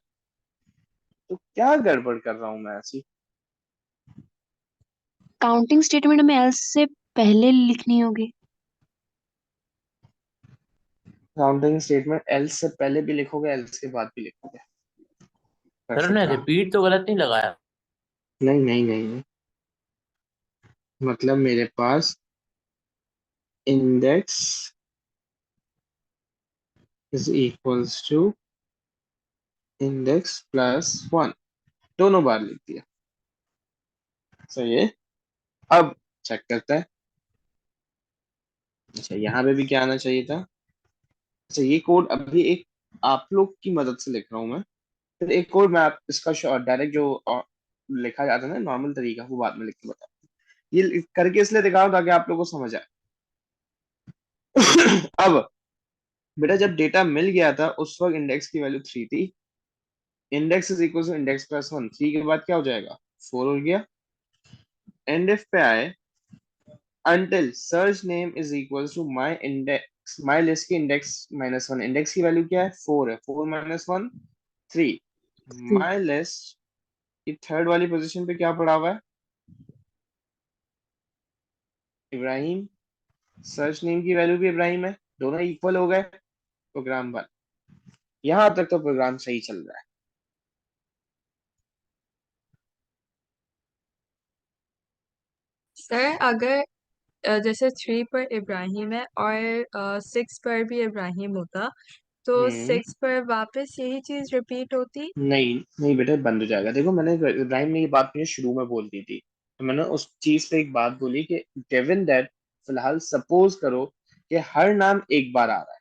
तो क्या गड़बड़ कर रहा हूं मैं ऐसी? काउंटिंग स्टेटमेंट हमें एल्स से पहले लिखनी होगी। काउंटिंग स्टेटमेंट एल्स से पहले भी लिखोगे, एल्स के बाद भी लिखोगे, कर सर ने सकता हूँ। रिपीट तो गलत नहीं लगाया। नहीं नहीं नहीं नहीं। मतलब मेरे पास index is equals to index +1, दोनों बार लिख दिया। सही है। अब चेक करता है। अच्छा, यहाँ पे भी क्या आना चाहिए था। अच्छा, ये कोड अभी एक आप लोग की मदद से लिख रहा हूँ मैं। फिर एक कोड मैं आप इसका डायरेक्ट जो लिखा जाता है ना नॉर्मल तरीका, वो बाद में लिख के बता। ये करके इसलिए दिखा रहा हूं ताकि आप लोगों को समझ आए। अब बेटा, जब डेटा मिल गया था उस वक्त इंडेक्स की वैल्यू 3 थी। Index is equal to index +1, 3 के बाद क्या हो जाएगा, 4 हो गया। एंड इफ पे आए, until search name is equals to my index, my list की index -1, इंडेक्स की वैल्यू क्या है 4 है, 4 - 1 3। my list की थर्ड वाली पोजीशन पे क्या पड़ा हुआ है, इब्राहिम, सर्च नेम की वैल्यू भी इब्राहिम है, दोनों इक्वल हो गए, प्रोग्राम बन। यहां तक तो प्रोग्राम सही चल रहा है। सर अगर जैसे 3 पर इब्राहिम है और 6 पर भी इब्राहिम होता, तो हम्म 6 पर वापस यही चीज रिपीट होती। नहीं नहीं बेटा, बंद हो जाएगा। देखो मैंने इब्राहिम ने ये बात मुझे शुरू में बोल दी थी, तो मैंने उस चीज पे एक बात बोली कि गिवन दैट, फिलहाल सपोज करो कि हर नाम एक बार आ रहा है,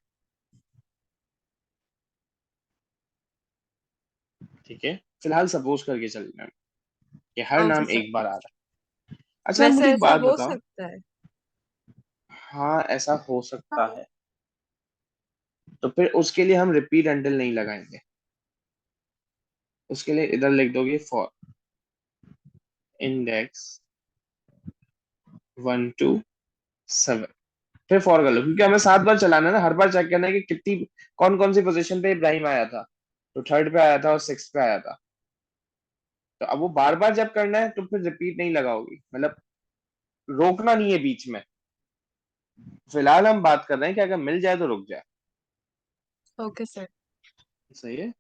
ठीक है, फिलहाल सपोज करके चल रहे हैं कि हर ओके नाम सर। एक बार आ रहा है। अच्छा वैसे मुझे एक ऐसा बात हो बताओ। सकता है। हाँ ऐसा हो सकता है, तो फिर उसके लिए हम रिपीट अंटिल नहीं लगाएंगे, उसके लिए इधर लिख दोगे फॉर इंडेक्स 1 to 7, फिर फॉर कर लो, क्योंकि हमें 7 बार चलाना है ना, हर बार चेक करना है कि कितनी, कौन कौन सी पोजीशन पे इब्राहिम आया था। तो थर्ड पे आया था और सिक्स पे आया था। तो अब वो बार बार जब करना है तो फिर रिपीट नहीं लगाओगी, मतलब रोकना नहीं है बीच में। फिलहाल हम बात कर रहे हैं कि अगर मिल जाए तो रुक जाए। Okay sir. सही है।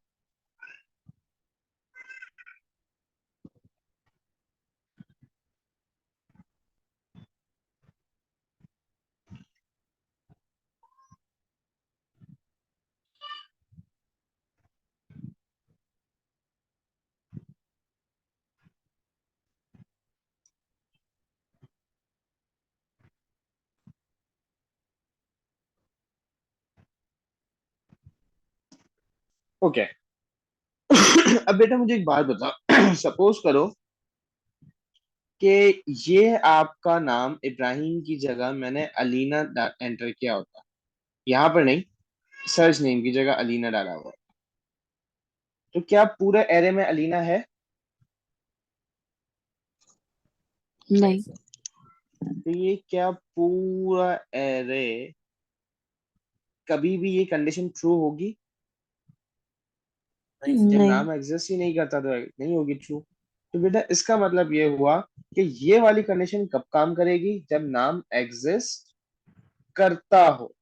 ओके। अब बेटा मुझे एक बात बताओ। सपोज करो कि ये आपका नाम इब्राहिम की जगह मैंने अलीना एंटर किया होता, यहाँ पर नहीं, सर्च नेम की जगह अलीना डाला हुआ, तो क्या पूरे एरे में अलीना है? नहीं नहीं। सर। तो ये क्या पूरा एरे, कभी भी ये कंडीशन ट्रू होगी? नहीं सर। जब नहीं। नाम एग्जिस्ट ही नहीं करता तो नहीं होगी ट्रू। तो बेटा इसका मतलब ये हुआ कि ये वाली कंडीशन कब काम करेगी? जब नाम एग्जिस्ट करता हो।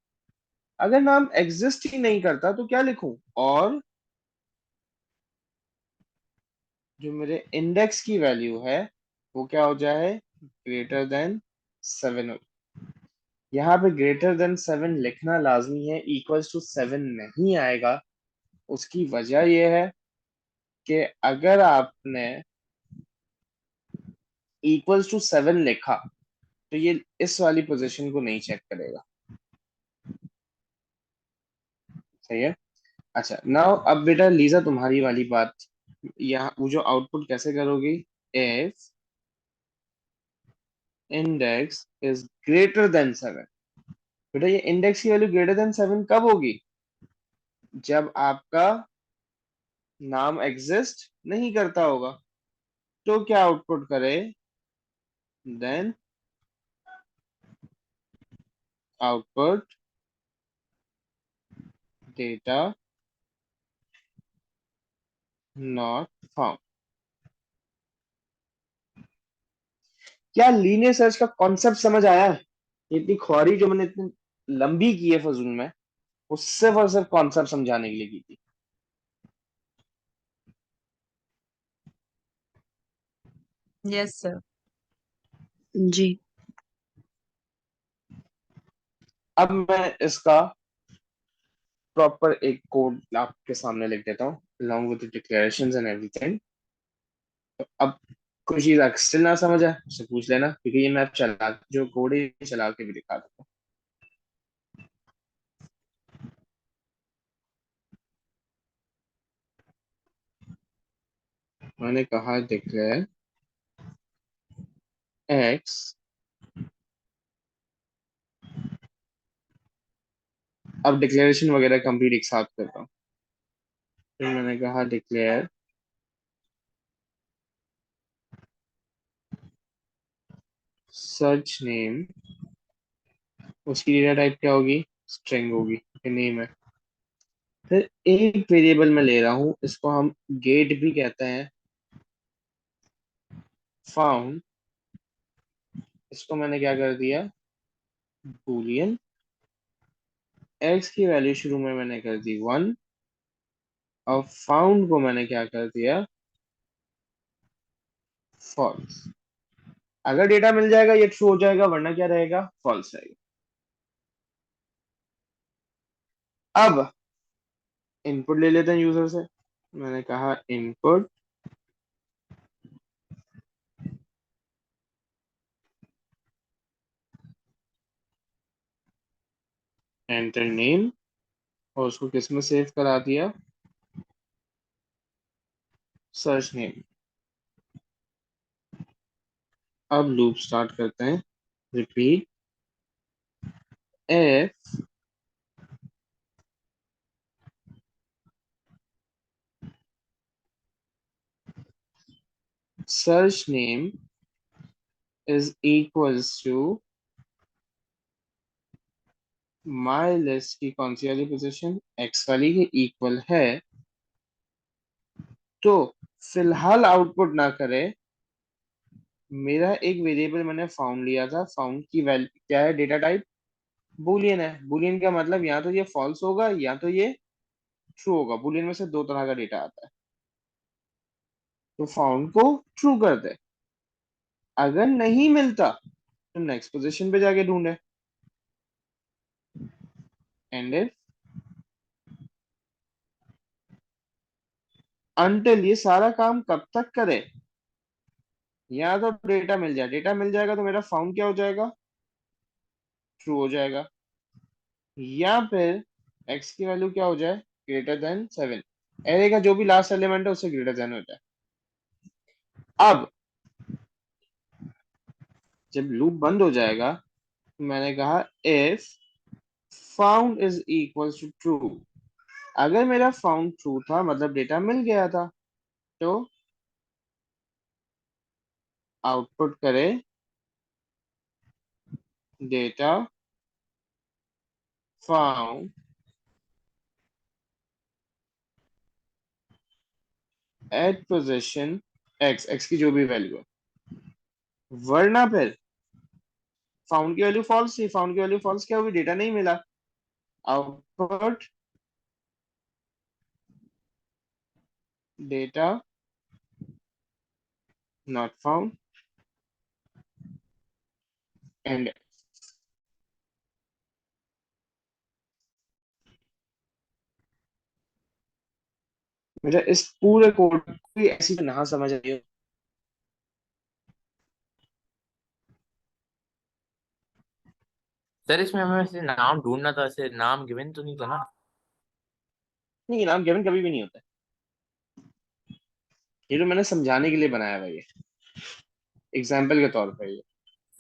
अगर नाम एग्जिस्ट ही नहीं करता तो क्या लिखूं? और जो मेरे इंडेक्स की वैल्यू है वो क्या हो जाए? ग्रेटर देन 7 हो। यहाँ पे ग्रेटर देन 7 लिखना लाजमी है, इक्वल्स टू 7 नहीं आएगा। उसकी वजह यह है कि अगर आपने इक्वल्स टू 7 लिखा तो ये इस वाली पोजीशन को नहीं चेक करेगा। सही है। अच्छा नाउ अब बेटा लीजा तुम्हारी वाली बात, यहाँ वो जो आउटपुट कैसे करोगी? If index is greater than 7। बेटा ये इंडेक्स की वैल्यू ग्रेटर देन 7 कब होगी? जब आपका नाम एग्जिस्ट नहीं करता होगा। तो क्या आउटपुट करे? Then output data not found. क्या लीनियर सर्च का कॉन्सेप्ट समझ आया है? इतनी ख्वारी जो मैंने इतनी लंबी की है फजूल में, वो सिर्फ और सिर्फ कॉन्सेप्ट समझाने के लिए की थी। Yes sir. जी। अब मैं इसका प्रॉपर एक कोड आपके सामने लिख देता हूँ along with the declarations and everything। तो अब कोई चीज स्टिल ना समझ आए उससे पूछ लेना, क्योंकि ये मैं चला जो कोड है ये चला के भी दिखा दूंगा। मैंने कहा डिक्लेयर एक्स, अब डिक्लेरेशन वगैरह कंप्लीट एक साथ करता हूँ। फिर मैंने कहा डिक्लेयर सर्च नेम, उसकी डेटा टाइप क्या होगी? स्ट्रिंग होगी, नेम है। फिर एक वेरिएबल में ले रहा हूँ, इसको हम गेट भी कहते हैं, फाउंड। इसको मैंने क्या कर दिया? boolean, x की वैल्यू शुरू में मैंने कर दी 1 और फाउंड को मैंने क्या कर दिया false। अगर डेटा मिल जाएगा ये ट्रू हो जाएगा, वरना क्या रहेगा फॉल्स रहेगा। अब इनपुट ले लेते हैं यूजर से। मैंने कहा इनपुट एंटर नेम, और उसको किस में सेव करा दिया सर्च नेम। अब लूप स्टार्ट करते हैं, repeat if search name is equals to my list की कौन सी वाली पोजीशन x वाली के इक्वल है, तो फिलहाल आउटपुट ना करे। मेरा एक वेरिएबल मैंने फाउंड लिया था, फाउंड की वैल्यू क्या है, डेटा टाइप बूलियन है। बूलियन का मतलब या तो ये फॉल्स होगा या तो ये ट्रू होगा। बूलियन में से दो तरह का डेटा आता है, तो फाउंड को ट्रू कर दे। अगर नहीं मिलता तो नेक्स्ट पोजीशन पे जाके ढूंढे। एंड इफ अनटिल ये सारा काम कब तक करे, या तो डेटा मिल जाए, डेटा मिल जाएगा तो मेरा फाउंड क्या हो जाएगा ट्रू हो जाएगा, या फिर x की वैल्यू क्या हो जाए ग्रेटर देन 7। एरे का जो भी लास्ट एलिमेंट है उससे ग्रेटर देन हो जाए। अब जब लूप बंद हो जाएगा तो मैंने कहा if found is equal to true. अगर मेरा फाउंड ट्रू था मतलब डेटा मिल गया था, तो आउटपुट करे data found at position x की जो भी वैल्यू है, वरना फिर फाउंड की वैल्यू फॉल्स थी। फाउंड की वैल्यू फॉल्स क्या होगी, डेटा नहीं मिला। Output data not found and मुझे इस पूरे कोड की ऐसी ना समझ आई हो। सर इसमें हमें ऐसे नाम ढूंढना था, ऐसे नाम गिवन तो नहीं था ना? नहीं, नाम गिवन कभी भी नहीं होता है। ये तो मैंने समझाने के लिए बनाया हुआ है, ये एग्जाम्पल के तौर पर ये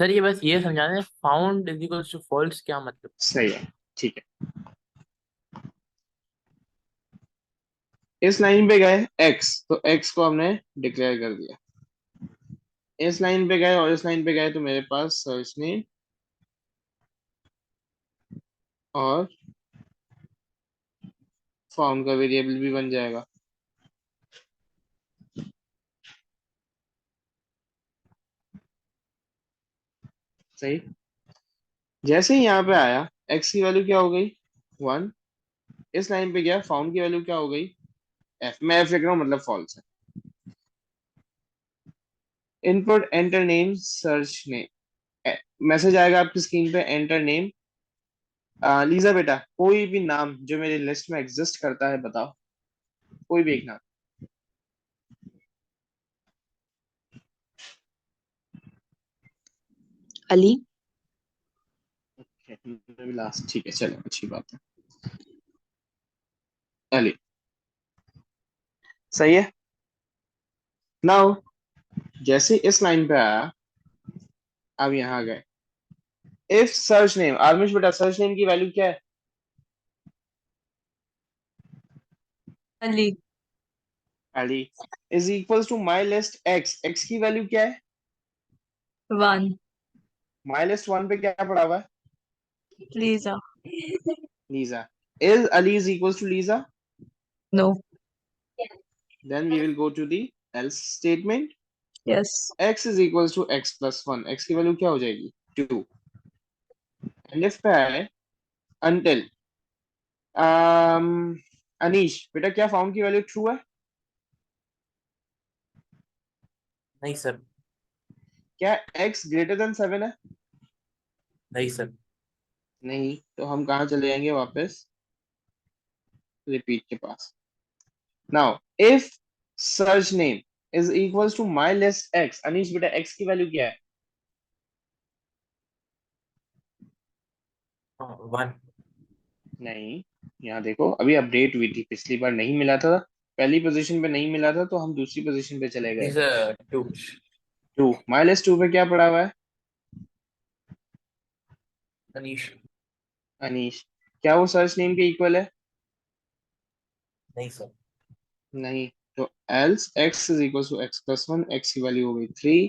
सर ये बस ये समझाने, found is equal to false क्या मतलब? सही है। ठीक है, इस लाइन पे गए x, तो x को हमने डिक्लेयर कर दिया। इस लाइन पे गए और इस लाइन पे गए तो मेरे पास सर्च नेम और फाउंड का वेरिएबल भी बन जाएगा। सही। जैसे ही यहाँ पे आया x की वैल्यू क्या हो गई 1। इस लाइन पे गया, फाउंड की वैल्यू क्या हो गई f। मैं f लिख रहा हूँ मतलब फॉल्स है। Input enter name search name, message आएगा आपकी स्क्रीन पे एंटर नेम। लीजा बेटा कोई भी नाम जो मेरी लिस्ट में एग्जिस्ट करता है बताओ, कोई भी एक नाम। अली। लास्ट, ठीक है चलो अच्छी बात है। अली सही है। नाउ जैसे इस लाइन पे आया, अब यहाँ गए, इफ सर्च नेम, आर्मिश बेटा सर्च नेम की वैल्यू क्या है Ali. Ali, is equals to my list X. X की वैल्यू क्या है 1 माई लिस्ट 1 पे क्या पड़ा हुआ है Lisa. Lisa. Is Ali is equals to Lisa, no. then we will go to the else statement। Yes. x is equals to x plus 1, x की वैल्यू क्या हो जाएगी 2। एंड इफ पे आए until अनीश बेटा क्या फाउंड की वैल्यू ट्रू है? नहीं सर। क्या x ग्रेटर देन 7 है? नहीं सर। नहीं, तो हम कहाँ चले जाएंगे वापस रिपीट के पास। Now if search name is equals to my list x, Anish बेटा x की वैल्यू क्या है? 1। नहीं, यहाँ देखो अभी अपडेट हुई थी, पिछली बार नहीं मिला था, पहली पोजीशन पे नहीं मिला था तो हम दूसरी पोजीशन पे चले जी गए। सर 2। 2, माई लिस्ट 2 पे क्या पड़ा हुआ है? अनीश। अनीश। क्या वो सर्च नेम के इक्वल है? नहीं सर। नहीं, तो else x is equal to x plus 1, x की वैल्यू हो गई 3।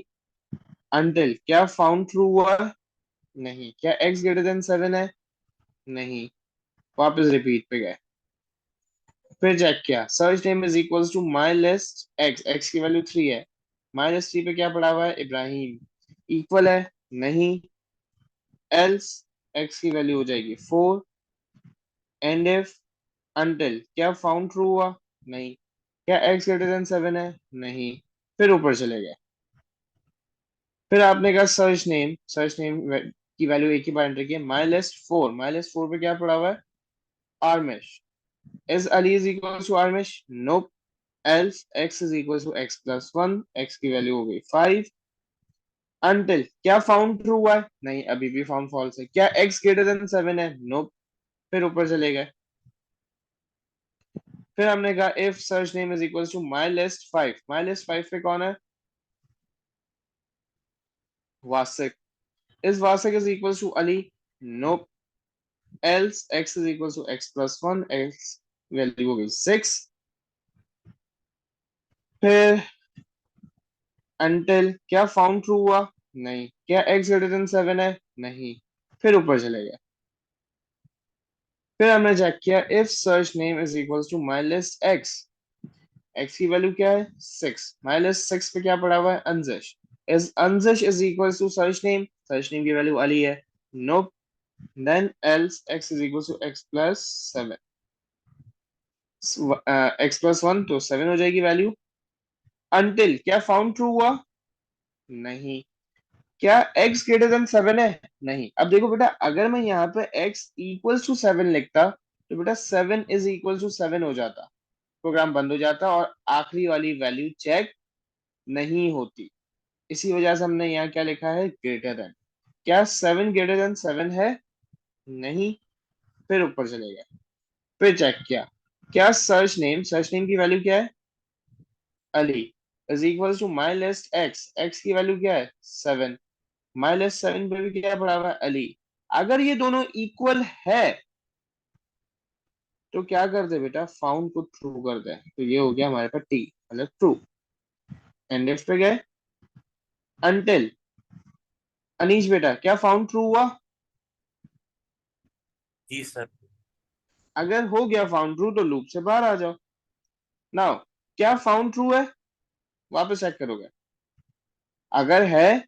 अंटिल क्या फाउंड ट्रू हुआ? नहीं। क्या x ग्रेटर देन 7 है? नहीं। वापस रिपीट पे गए, फिर चेक किया, search name is equal to my list x, x की वैल्यू 3 है, माई लिस्ट 3 पे क्या पड़ा हुआ है? इब्राहिम। इक्वल है? नहीं। एल्स x की वैल्यू हो जाएगी 4। एंड इफ अंटिल क्या फाउंड ट्रू हुआ? नहीं। क्या x ग्रेटर देन 7 है? नहीं। फिर ऊपर चले गए, फिर आपने कहा सर्च नेम की वैल्यू एक ही बार एंटर की, माई लिस्ट 4, माई लिस्ट 4 पे क्या पड़ा हुआ है? Armish. Is Ali is equal to Armish? No. Else x is equal to x plus 1, x की वैल्यू हो गई 5। अंटिल क्या फाउंड ट्रू हुआ है? नहीं, अभी भी फाउंड फॉल्स है। क्या x ग्रेटर देन 7 है? नो। फिर ऊपर चले गए, फिर हमने कहा if search name is equal to my list 5, my list 5 पे कौन है? Wasiq. Is Wasiq is equal to Ali? No. else x is equal to x plus 1, x value हो गई 6। फिर until क्या फाउंड ट्रू हुआ? नहीं। क्या x ग्रेटर देन 7 है? नहीं। फिर ऊपर चले गए, फिर हमने चेक किया if search name is equal to my list x, x की वैल्यू क्या है? 6, माई लिस्ट 6 पे क्या पड़ा हुआ है? Anjish. Is Anjish is equal to search name की वैल्यू अली है? No. Then else x is equal to x plus 7, x plus 1 तो 7 हो जाएगी वैल्यू। अंटिल क्या फाउंड ट्रू हुआ? नहीं। क्या x ग्रेटर देन 7 है? नहीं। अब देखो बेटा, अगर मैं यहाँ पे x इक्वल्स टू 7 लिखता तो बेटा 7 इज इक्वल टू 7 हो जाता, प्रोग्राम बंद हो जाता और आखिरी वाली वैल्यू चेक नहीं होती। इसी वजह से हमने यहाँ क्या लिखा है? Greater than. क्या 7 ग्रेटर देन 7 है? नहीं। फिर ऊपर चले गए, फिर चेक किया, क्या सर्च नेम की वैल्यू क्या है? Ali is equal to my list X, X की वैल्यू क्या है? 7, माई लिस्ट 7 पे भी क्या पड़ा हुआ है? अली। अगर ये दोनों इक्वल है तो क्या कर दे बेटा? फाउंड को ट्रू कर दे, तो ये हो गया हमारे पास टी, मतलब ट्रू। एंड इफ पे गए, अंटिल अनीश बेटा क्या फाउंड ट्रू हुआ? जी सर। अगर हो गया फाउंड ट्रू तो लूप से बाहर आ जाओ। नाउ क्या फाउंड ट्रू है? वापस चेक करोगे, अगर है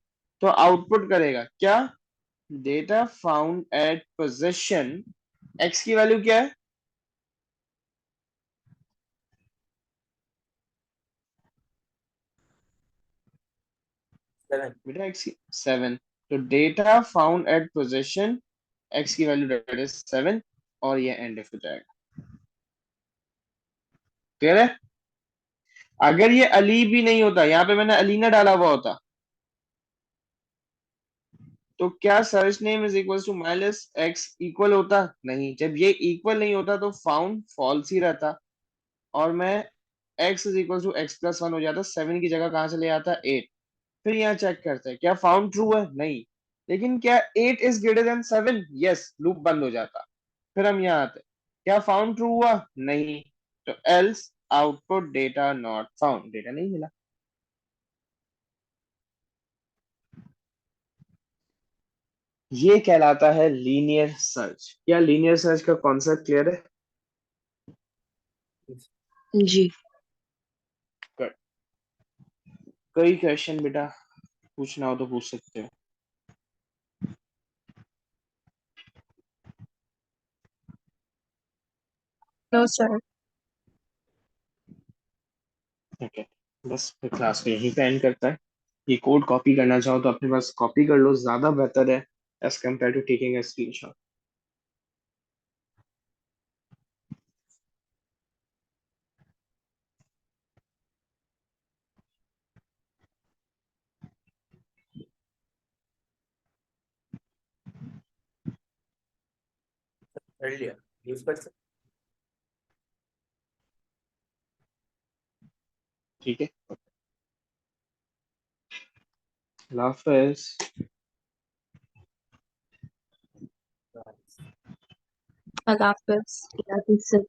तो आउटपुट करेगा क्या? Data found at position x की वैल्यू क्या है? 7। बेटा x 7, तो data found at position x की वैल्यू दैट इज 7, और ये एंड हो जाएगा। क्लियर है? अगर ये अली भी नहीं होता, यहाँ पे मैंने अली ना डाला हुआ होता, तो क्या search name is equal to minus X equal होता? नहीं। जब ये इक्वल नहीं होता तो फाउंड फॉल्स ही रहता, और मैं x is equal to X plus 1 हो जाता, 7 की जगह कहां चले जाता? 8। फिर यहाँ चेक करते हैं क्या फाउंड ट्रू है? नहीं। लेकिन क्या 8 is greater than 7? Yes, loop बंद हो जाता। फिर हम यहाँ आते, क्या फाउंड ट्रू हुआ? नहीं। तो else output data not found, data नहीं मिला। ये कहलाता है लीनियर सर्च। क्या लीनियर सर्च का कॉन्सेप्ट क्लियर है? जी। Good. कोई क्वेश्चन बेटा पूछना हो तो पूछ सकते हो। No sir. ओके, बस फिर क्लास में यहीं पे एंड करता है। ये कोड कॉपी करना चाहो तो अपने पास कॉपी कर लो, ज्यादा बेहतर है as compared to taking a screenshot. कर लिया, यूज कर सकते। ठीक है, हाफिज। अल्लाह हाफिज। या फिर